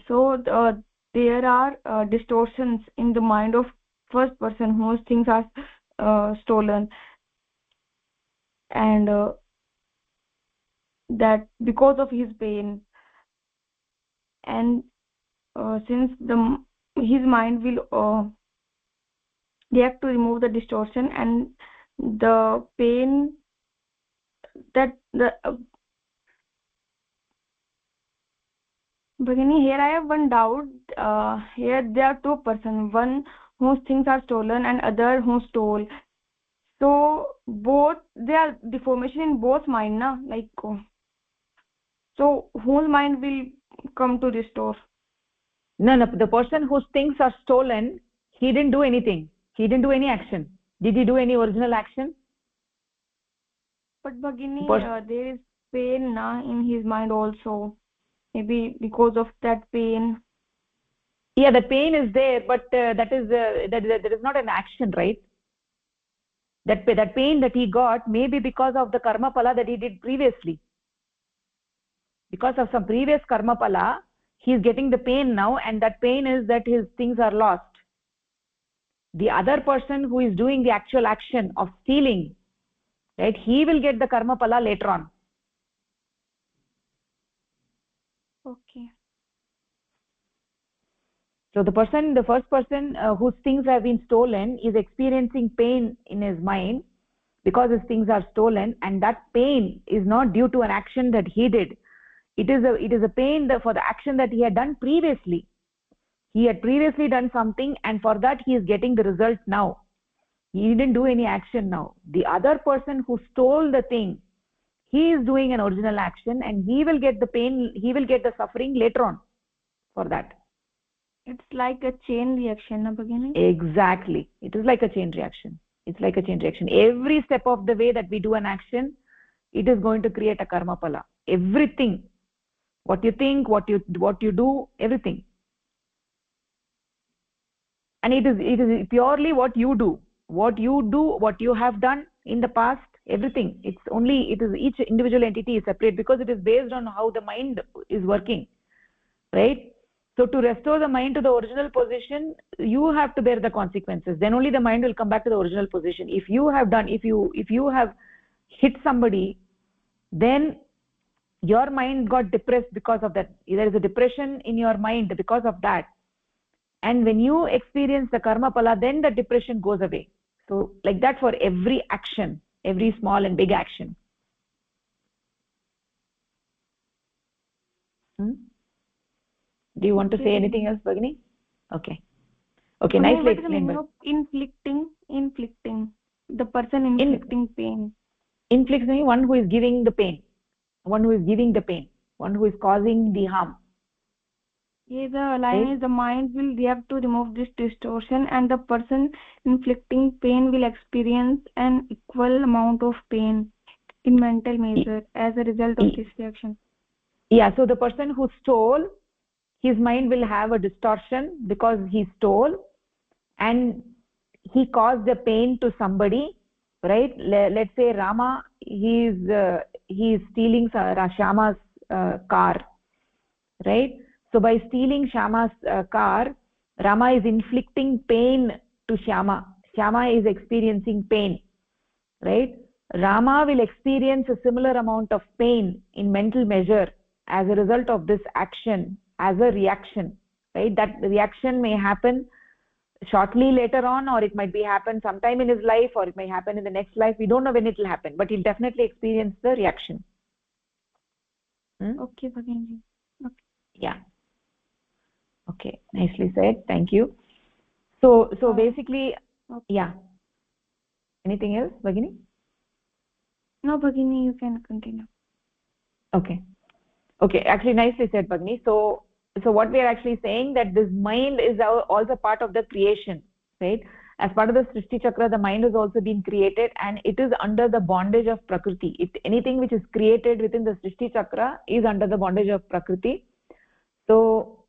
so there are distortions in the mind of first person whose things are stolen, and that because of his pain, and since his mind will react to remove the distortion and the pain, that the Bhagini, here I have one doubt. Here there are two persons, one whose things are stolen and other who stole. So both, there are deformation in both mind, na? Like, so whose mind will come to restore? No, the person whose things are stolen, he didn't do anything. He didn't do any action. Did he do any original action? But Bhagini, there is pain na in his mind also. Maybe because of that pain. Yeah, the pain is there, but that is not an action, right? That pain that he got may be because of the karma pala that he did previously. Because of some previous karma pala, he is getting the pain now, and that pain is that his things are lost. The other person who is doing the actual action of stealing, right, he will get the karma pala later on. Okay. So the first person whose things have been stolen is experiencing pain in his mind because his things are stolen, and that pain is not due to an action that he did. It is a pain for the action that he had done previously. He had previously done something, and for that he is getting the result now. He didn't do any action now. The other person who stole the thing, he is doing an original action, and he will get the pain, he will get the suffering later on for that. It's like a chain reaction, na Bhagini? Exactly. It is like a chain reaction. It's like a chain reaction. Every step of the way that we do an action, it is going to create a karma pala. Everything. What you think, what you do, everything. And it is purely what you do, what you have done in the past, everything. It is each individual entity is separate because it is based on how the mind is working, right? So to restore the mind to the original position, you have to bear the consequences. Then only the mind will come back to the original position. If you have hit somebody, then your mind got depressed because of that. There is a depression in your mind because of that. And when you experience the karma pala, then the depression goes away. So like that for every action, every small and big action. Do you want to say anything else, Bhagini? Okay. Okay, nicely explained. Inflicting. The person inflicting pain. Inflicting, one who is giving the pain. One who is giving the pain. One who is causing the harm. Yeah, the line is the mind will react to remove this distortion, and the person inflicting pain will experience an equal amount of pain in mental measure as a result of this reaction. Yeah, so the person who stole, his mind will have a distortion because he stole and he caused the pain to somebody, right? Let's say Rama, he is stealing Shama's car, right? So by stealing Shama's car, Rama is inflicting pain to Shama. Shama is experiencing pain, right? Rama will experience a similar amount of pain in mental measure as a result of this action, as a reaction, right? That reaction may happen shortly later on, or it might be happen sometime in his life, or it may happen in the next life. We don't know when it will happen, but he'll definitely experience the reaction. Okay, Bhagini. Okay. Yeah. Okay, nicely said. Thank you. So basically, okay. Yeah. Anything else, Bhagini? No, Bhagini, you can continue. Okay. Actually, nicely said, Bhagini. So what we are actually saying, that this mind is also part of the creation, right? as part of the Srishti Chakra, the mind has also been created, and it is under the bondage of Prakriti. Anything which is created within the Srishti Chakra is under the bondage of Prakriti. So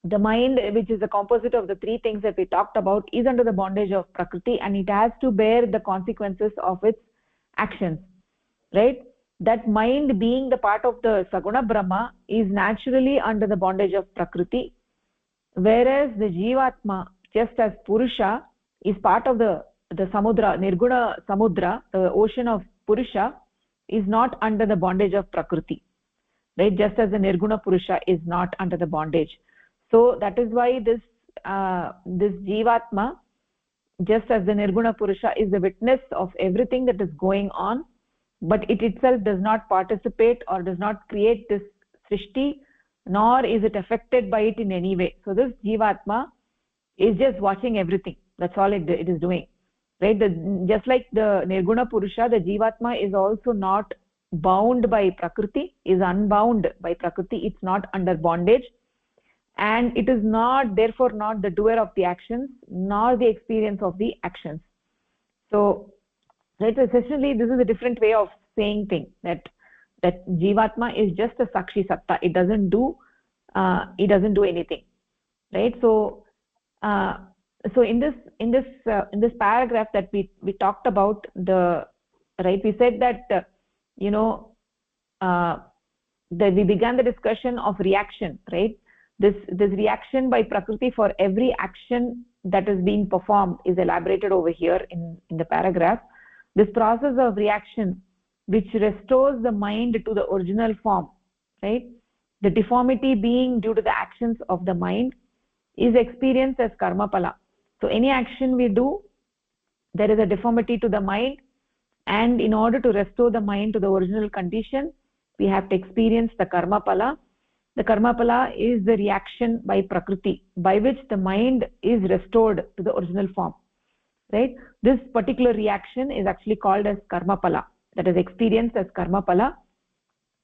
the mind, which is the composite of the three things that we talked about, is under the bondage of Prakriti, and it has to bear the consequences of its actions, right? That mind, being the part of the Saguna Brahma, is naturally under the bondage of Prakriti, whereas the Jivatma, just as Purusha, is part of the Samudra, Nirguna Samudra, the ocean of Purusha, is not under the bondage of Prakriti, right? Just as the Nirguna Purusha is not under the bondage. So that is why this Jivatma, just as the Nirguna Purusha, is the witness of everything that is going on, but it itself does not participate or does not create this Srishti, nor is it affected by it in any way. So this Jivatma is just watching everything. That's all it is doing, right? Just like the Nirguna Purusha, the Jivatma is also not bound by Prakriti, is unbound by Prakriti. It's not under bondage, and it is not, therefore, not the doer of the actions nor the experience of the actions. So, right, essentially this is a different way of saying things, that Jivatma is just a Sakshi Satta. It doesn't do anything, right? So in this paragraph that we talked about, we said that that we began the discussion of reaction, right? This reaction by Prakriti for every action that is being performed is elaborated over here in the paragraph. This process of reaction, which restores the mind to the original form, right? The deformity being due to the actions of the mind, is experienced as karma pala. So any action we do, there is a deformity to the mind, and in order to restore the mind to the original condition, we have to experience the karma pala. The karma pala is the reaction by Prakriti, by which the mind is restored to the original form, right? This particular reaction is actually called as karma pala, that is experienced as karma pala.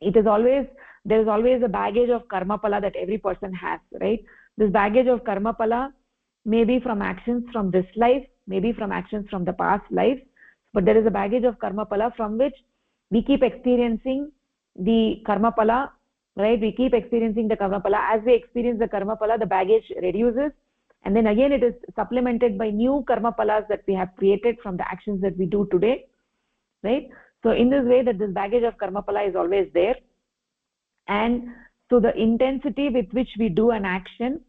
There is always a baggage of karma pala that every person has, right? This baggage of karma pala may be from actions from this life, maybe from actions from the past lives, but there is a baggage of karma pala from which we keep experiencing the karma pala, right? We keep experiencing the karma pala. As we experience the karma pala, the baggage reduces, and then again it is supplemented by new karma palas that we have created from the actions that we do today, right? So in this way, that this baggage of karma pala is always there, and so the intensity with which we do an action,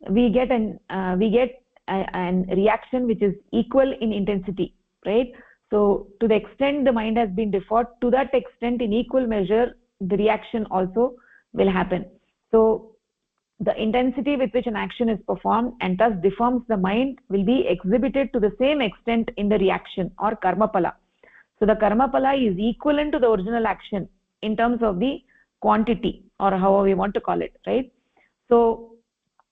we get an reaction which is equal in intensity, right? So to the extent the mind has been deformed, to that extent in equal measure the reaction also will happen. So the intensity with which an action is performed and thus deforms the mind will be exhibited to the same extent in the reaction or karma pala. So the karma pala is equivalent to the original action in terms of the quantity, or however we want to call it, right? So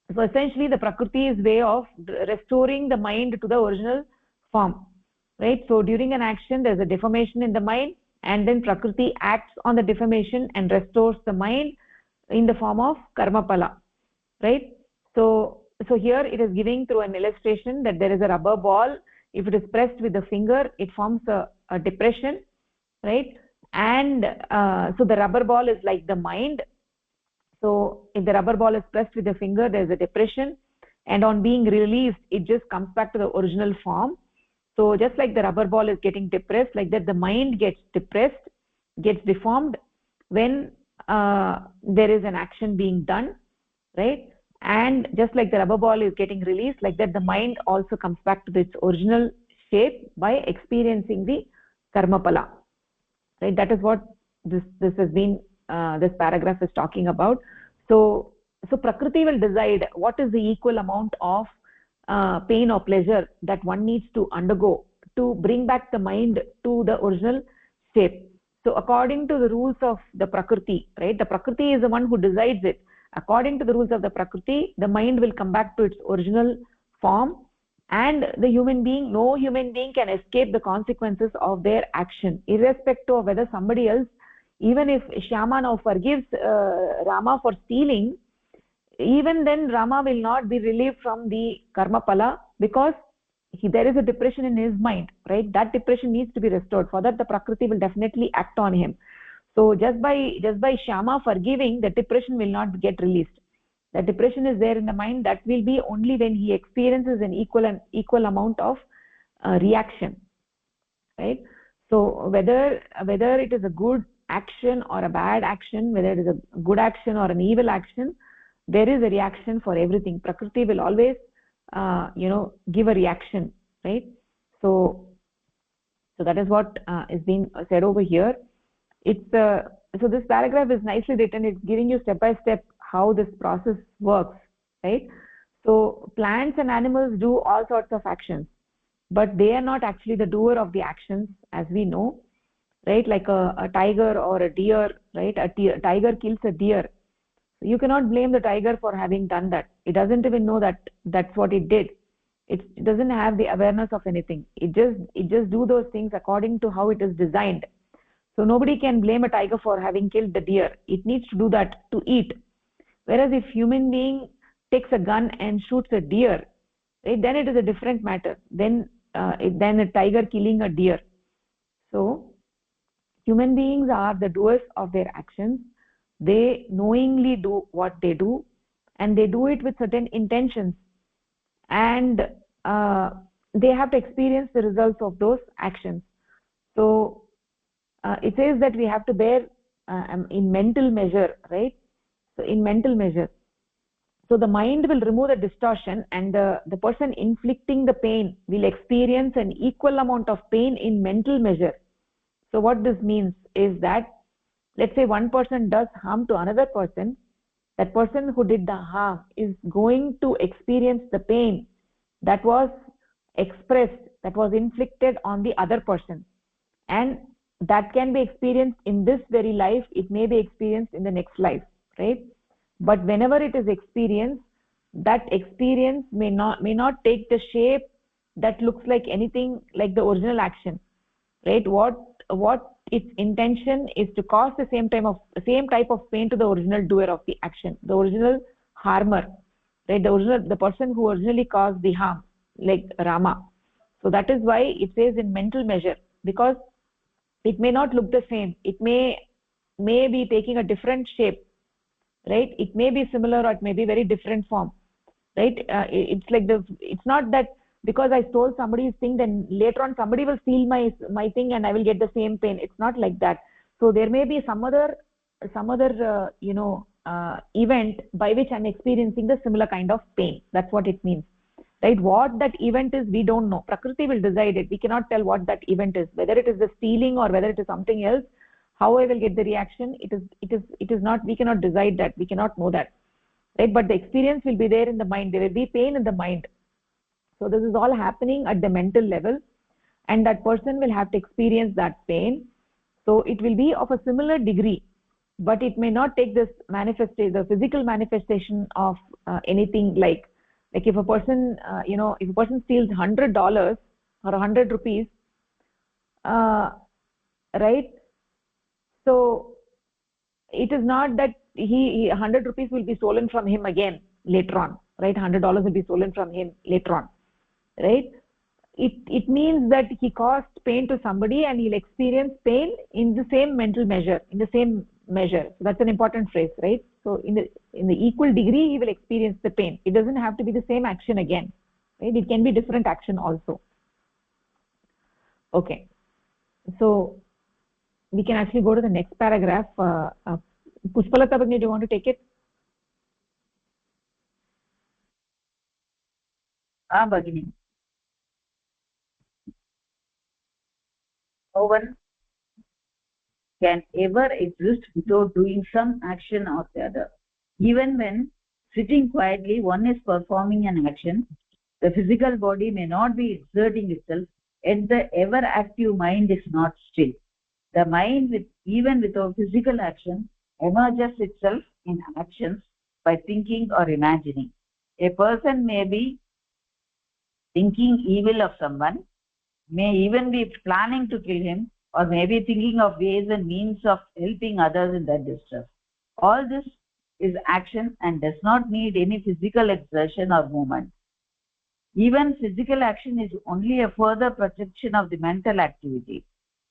essentially the Prakriti's way of restoring the mind to the original form, right? So during an action there is a deformation in the mind, and then Prakriti acts on the deformation and restores the mind in the form of karma pala, right? So here it is giving through an illustration that there is a rubber ball. If it is pressed with the finger, it forms a depression, right? And so the rubber ball is like the mind. So if the rubber ball is pressed with the finger, there is a depression, and on being released it just comes back to the original form. So just like the rubber ball is getting depressed, like that the mind gets depressed, gets deformed when there is an action being done, right? And just like the rubber ball is getting released, like that the mind also comes back to its original shape by experiencing the karma pala, right? That is what this has been, this paragraph is talking about. So Prakriti will decide what is the equal amount of pain or pleasure that one needs to undergo to bring back the mind to the original shape. So according to the rules of the Prakriti, right? The Prakriti is the one who decides it. According to the rules of the Prakriti, the mind will come back to its original form, and no human being can escape the consequences of their action, irrespective of whether somebody else, even if Shyama now forgives Rama for stealing, even then Rama will not be relieved from the karma pala, because there is a depression in his mind, right? That depression needs to be restored. For that, the prakriti will definitely act on him. So just by Shama forgiving, the depression will not get released. The depression is there in the mind. That will be only when he experiences an equal amount of reaction, right? So whether it is a good action or a bad action, whether it is a good action or an evil action, there is a reaction for everything. Prakriti will always give a reaction, right? So that is what is being said over here. It's so this paragraph is nicely written. It's giving you step by step how this process works, right? So plants and animals do all sorts of actions, but they are not actually the doer of the actions, as we know, right? Like a tiger or a deer, right? A tiger kills a deer. You cannot blame the tiger for having done that. It doesn't even know that that's what it did. It doesn't have the awareness of anything. It just do those things according to how it is designed. So nobody can blame a tiger for having killed the deer. It needs to do that to eat. Whereas if human being takes a gun and shoots a deer, right, then it is a different matter. Then a tiger killing a deer. So human beings are the doers of their actions. They knowingly do what they do, and they do it with certain intentions, and they have to experience the results of those actions. So it says that we have to bear in mental measure, right? So in mental measure, so the mind will remove the distortion, and the person inflicting the pain will experience an equal amount of pain in mental measure. So what this means is that, let's say one person does harm to another person, that person who did the harm is going to experience the pain that was expressed, that was inflicted on the other person, and that can be experienced in this very life. It may be experienced in the next life, right? But whenever it is experienced, that experience may not take the shape that looks like anything like the original action, right? What its intention is to cause the same type of pain to the original doer of the action, the original harmer, right? The person who originally caused the harm, like Rama. So that is why it says in mental measure, because it may not look the same. It may be taking a different shape, right? It may be similar, or it may be very different form, right? It's not that because I stole somebody's thing, then later on somebody will steal my thing and I will get the same pain. It's not like that. So there may be some other event by which I'm experiencing the similar kind of pain. That's what it means, right? What that event is, we don't know. Prakriti will decide it. We cannot tell what that event is, whether it is the stealing or whether it is something else. How I will get the reaction, it is not, we cannot decide that. We cannot know that, right? But the experience will be there in the mind. There will be pain in the mind. So this is all happening at the mental level, and that person will have to experience that pain. So it will be of a similar degree, but it may not take this the physical manifestation of anything like if a person if a person steals $100 or 100 rupees, right? So it is not that he 100 rupees will be stolen from him again later on, right? $100 will be stolen from him later on, right? It means that he caused pain to somebody and he'll experience pain in the same mental measure, in the same measure. So that's an important phrase, right? So in the equal degree he will experience the pain. It doesn't have to be the same action again, right? It can be different action also. Okay, so we can actually go to the next paragraph. Pushpalata Bhagini, do you want to take it? Bhagini. No one can ever exist without doing some action or the other. Even when sitting quietly, one is performing an action. The physical body may not be exerting itself, yet the ever active mind is not still. The mind, even without physical action, emerges itself in actions by thinking or imagining. A person may be thinking evil of someone, may even be planning to kill him, or may be thinking of ways and means of helping others in their distress. All this is action and does not need any physical exertion or movement. Even physical action is only a further projection of the mental activity.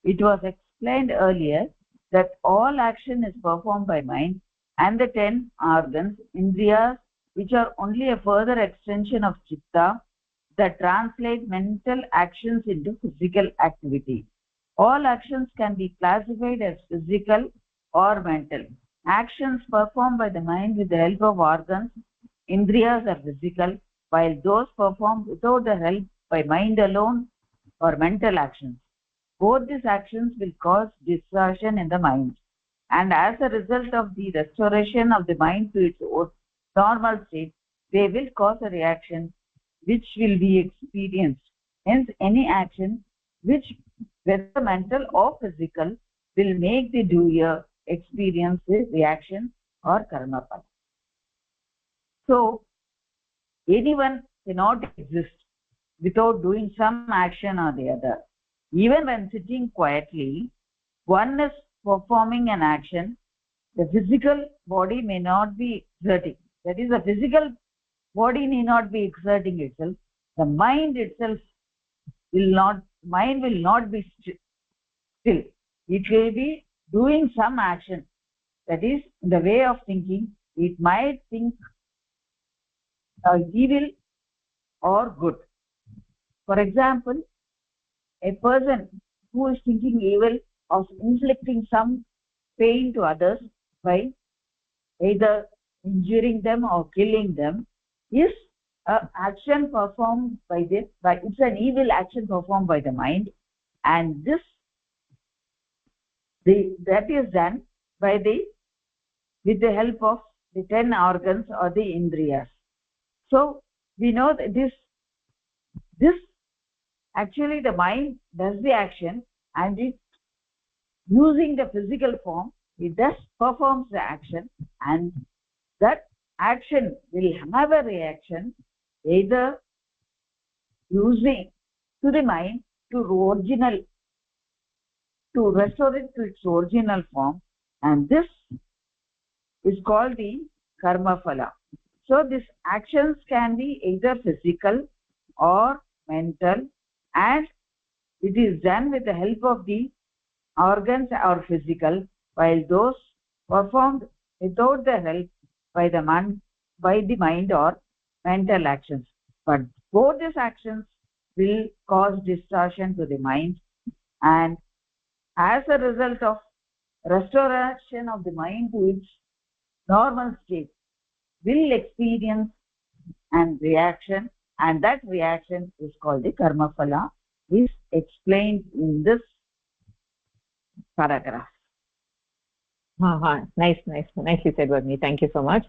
It was explained earlier that all action is performed by mind and the 10 organs, indriyas, which are only a further extension of chitta that translate mental actions into physical activity. All actions can be classified as physical or mental. Actions performed by the mind with the help of organs, indriyas, are physical, while those performed without the help by mind alone are mental actions. Both these actions will cause distortion in the mind, and as a result of the restoration of the mind to its normal state, they will cause a reaction which will be experienced. Hence, any action which, whether mental or physical, will make the doer experience the reaction or karma phala. So, anyone cannot exist without doing some action or the other. Even when sitting quietly, one is performing an action. The physical body may not be exerting. That is, the physical body need not be exerting itself. The mind itself mind will not be still. It will be doing some action. That is, in the way of thinking, it might think evil or good. For example, a person who is thinking evil of inflicting some pain to others by either injuring them or killing them is an action performed by it's an evil action performed by the mind, and that is done by with the help of the 10 organs or the indriyas. So we know that this actually the mind does the action, and it, using the physical form, it thus performs the action, and that action will have a reaction either using to the mind to restore it to its original form, and this is called the karma phala. So these actions can be either physical or mental, and it is done with the help of the organs or physical, while those performed without the help by the mind or mental actions. But both these actions will cause distortion to the mind, and as a result of restoration of the mind to its normal state, will experience and reaction, and that reaction is called the karma phala, is explained in this paragraph. Nicely said, Varni. Thank you so much.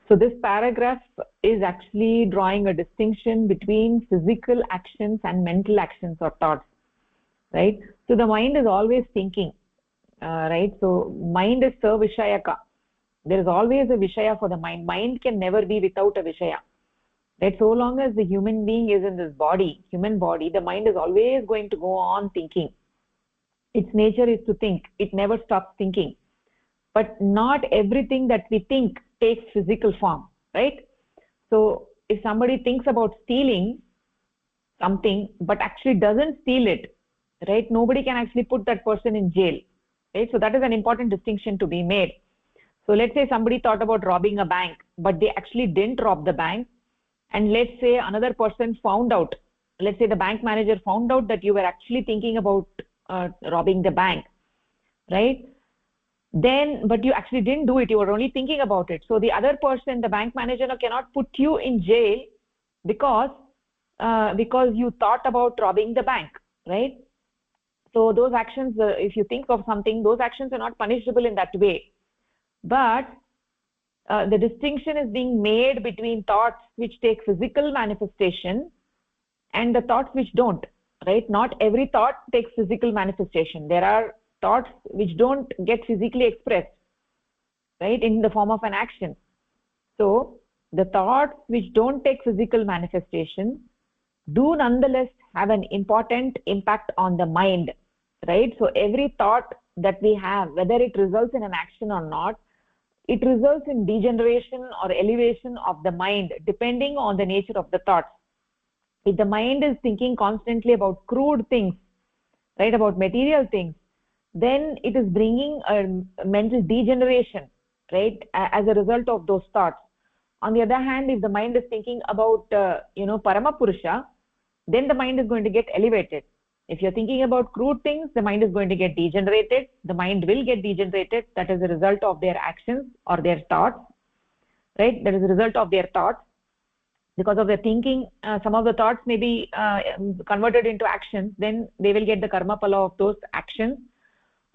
So this paragraph is actually drawing a distinction between physical actions and mental actions or thoughts, right? So the mind is always thinking, right? So mind is sarvishayaka. There is always a vishaya for the mind. Mind can never be without a vishaya, right? So long as the human being is in this human body, the mind is always going to go on thinking. Its nature is to think. It never stops thinking. But not everything that we think takes physical form, right? So if somebody thinks about stealing something but actually doesn't steal it, right, nobody can actually put that person in jail, right? So that is an important distinction to be made. So let's say somebody thought about robbing a bank, but they actually didn't rob the bank, and let's say another person found out, let's say the bank manager found out that you were actually thinking about robbing the bank, right? Then, but you actually didn't do it, you were only thinking about it. So the other person, the bank manager, cannot put you in jail because you thought about robbing the bank, right? So those actions, if you think of something, those actions are not punishable in that way. But the distinction is being made between thoughts which take physical manifestation and the thoughts which don't, right? Not every thought takes physical manifestation. There are thoughts which don't get physically expressed, right, in the form of an action. So the thoughts which don't take physical manifestation do nonetheless have an important impact on the mind, right? So every thought that we have, whether it results in an action or not, it results in degeneration or elevation of the mind depending on the nature of the thoughts. if the mind is thinking constantly about crude things, right, about material things, then it is bringing a mental degeneration, right, as a result of those thoughts. On the other hand, if the mind is thinking about Parama Purusha, then the mind is going to get elevated. If you're thinking about crude things, the mind is going to get degenerated. The mind will get degenerated. That is a result of their actions or their thoughts, right? That is a result of their thoughts. Because of their thinking, some of the thoughts may be converted into actions. Then they will get the karma phala of those actions.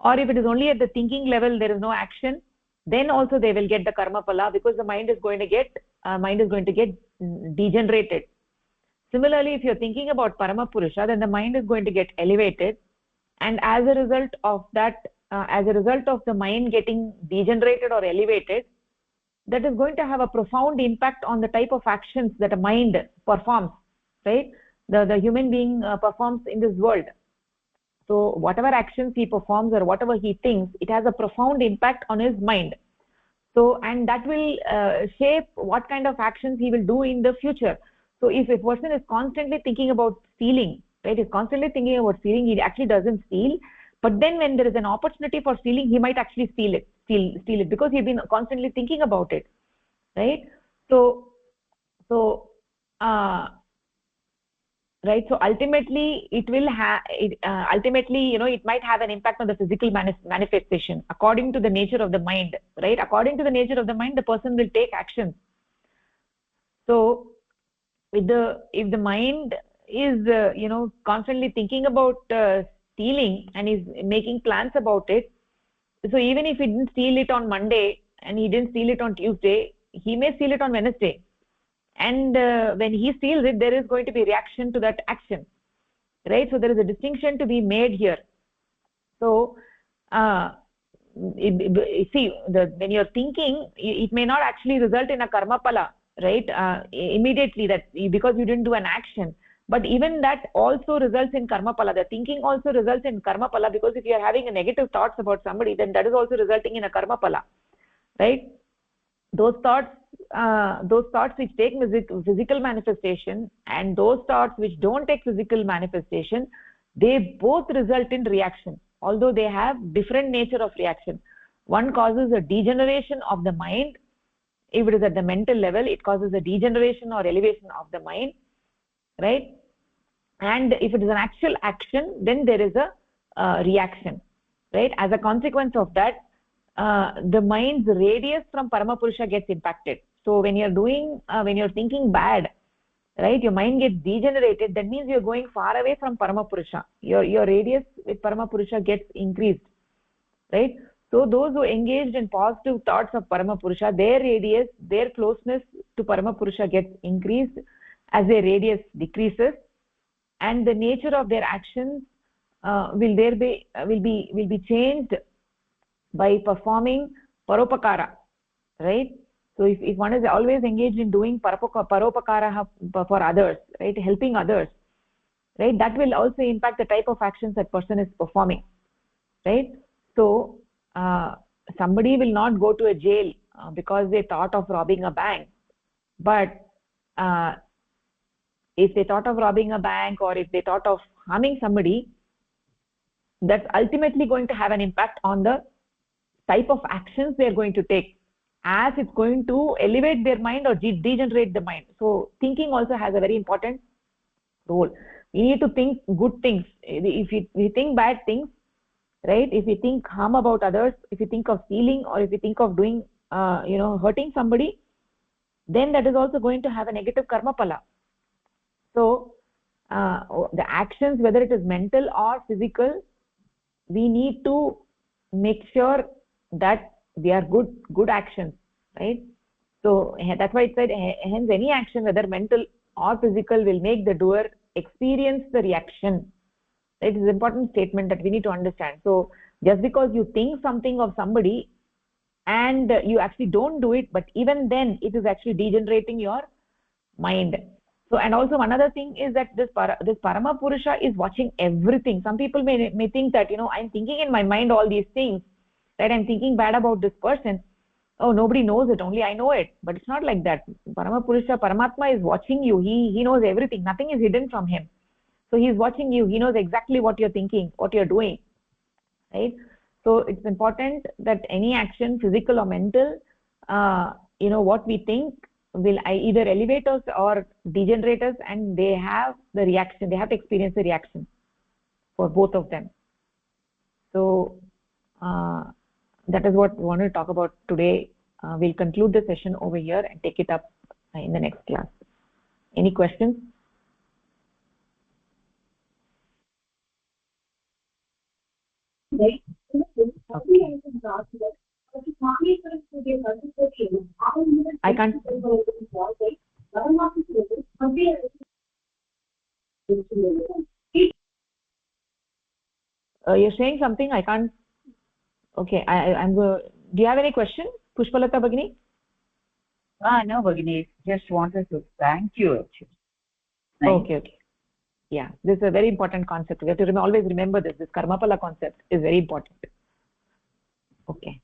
Or if it is only at the thinking level, there is no action, then also they will get the karma phala, because the mind is going to get degenerated. Similarly, if you're thinking about Parama Purusha, then the mind is going to get elevated, and as a result of that, as a result of the mind getting degenerated or elevated, that is going to have a profound impact on the type of actions that a mind performs, right? The human being performs in this world. So whatever actions he performs or whatever he thinks, it has a profound impact on his mind. So, and that will shape what kind of actions he will do in the future. So if a person is constantly thinking about stealing, right, is constantly thinking about stealing, he actually doesn't steal, but then when there is an opportunity for stealing, he might actually steal it because he's been constantly thinking about it, right? So right, so ultimately it will have ultimately, it might have an impact on the physical manifestation according to the nature of the mind, right? According to the nature of the mind, the person will take action. So if the mind is constantly thinking about stealing and is making plans about it, so even if he didn't steal it on Monday and he didn't steal it on Tuesday, he may steal it on Wednesday, and when he steals it, there is going to be reaction to that action, right? So there is a distinction to be made here. So see, when you're thinking, it may not actually result in a karma phala, right, immediately, that because you didn't do an action, but even that also results in karma phala. The thinking also results in karma phala, because if you are having a negative thoughts about somebody, then that is also resulting in a karma phala, right? Those thoughts which take physical manifestation and those thoughts which don't take physical manifestation, they both result in reaction, although they have different nature of reaction. One causes a degeneration of the mind. If it is at the mental level, it causes a degeneration or elevation of the mind, right? And if it is an actual action, then there is a reaction, right? As a consequence of that, the mind's radius from Parama Purusha gets impacted. So when you're thinking bad, right, your mind gets degenerated, that means you're going far away from Parama Purusha. Your radius with Parama Purusha gets increased, right? So those who engaged in positive thoughts of Parama Purusha, their radius, their closeness to Parama Purusha gets increased as their radius decreases, and the nature of their actions will be changed by performing paropakara, right? So if one is always engaged in doing paropakara for others, right, helping others, right, that will also impact the type of actions that person is performing, right? So somebody will not go to a jail because they thought of robbing a bank, but if they thought of robbing a bank or if they thought of harming somebody, that's ultimately going to have an impact on the type of actions they are going to take, as it's going to elevate their mind or degenerate the mind. So thinking also has a very important role. We need to think good things. If we think bad things, right, if we think harm about others, if we think of stealing, or if we think of doing hurting somebody, then that is also going to have a negative karma phala. So the actions, whether it is mental or physical, we need to make sure that they are good actions, right? So that's why it said, hence any action, whether mental or physical, will make the doer experience the reaction. It is an important statement that we need to understand. So just because you think something of somebody and you actually don't do it, but even then it is actually degenerating your mind. So, and also another thing is that this Parama Purusha is watching everything. Some people may think that, I'm thinking in my mind all these things, right? I'm thinking bad about this person, oh, nobody knows it, only I know it. But it's not like that. Paramapurusha, Paramatma is watching you. He knows everything. Nothing is hidden from him. So he is watching you. He knows exactly what you're thinking, what you're doing, right? So it's important that any action, physical or mental, what we think will either elevate us or degenerate us, and they have the reaction. They have to experience the reaction for both of them. So that is what we want to talk about today. We'll conclude the session over here and take it up in the next class. Any questions? Okay. I can't. You're saying something. I can't. Okay. I'm going. Do you have any question, Pushpalata Bhagini? No, Bhagini. Just wanted to thank you. Actually. Nice. Okay. Yeah, this is a very important concept. We have to always remember this. This karmapala concept is very important. Okay.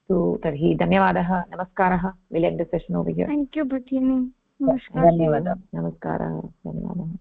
So, tarhi dhanyavadah, namaskarah. We'll end the session over here. Thank you, Bhagini. Dhanyavadah. Namaskaraha. Dhanyavadah.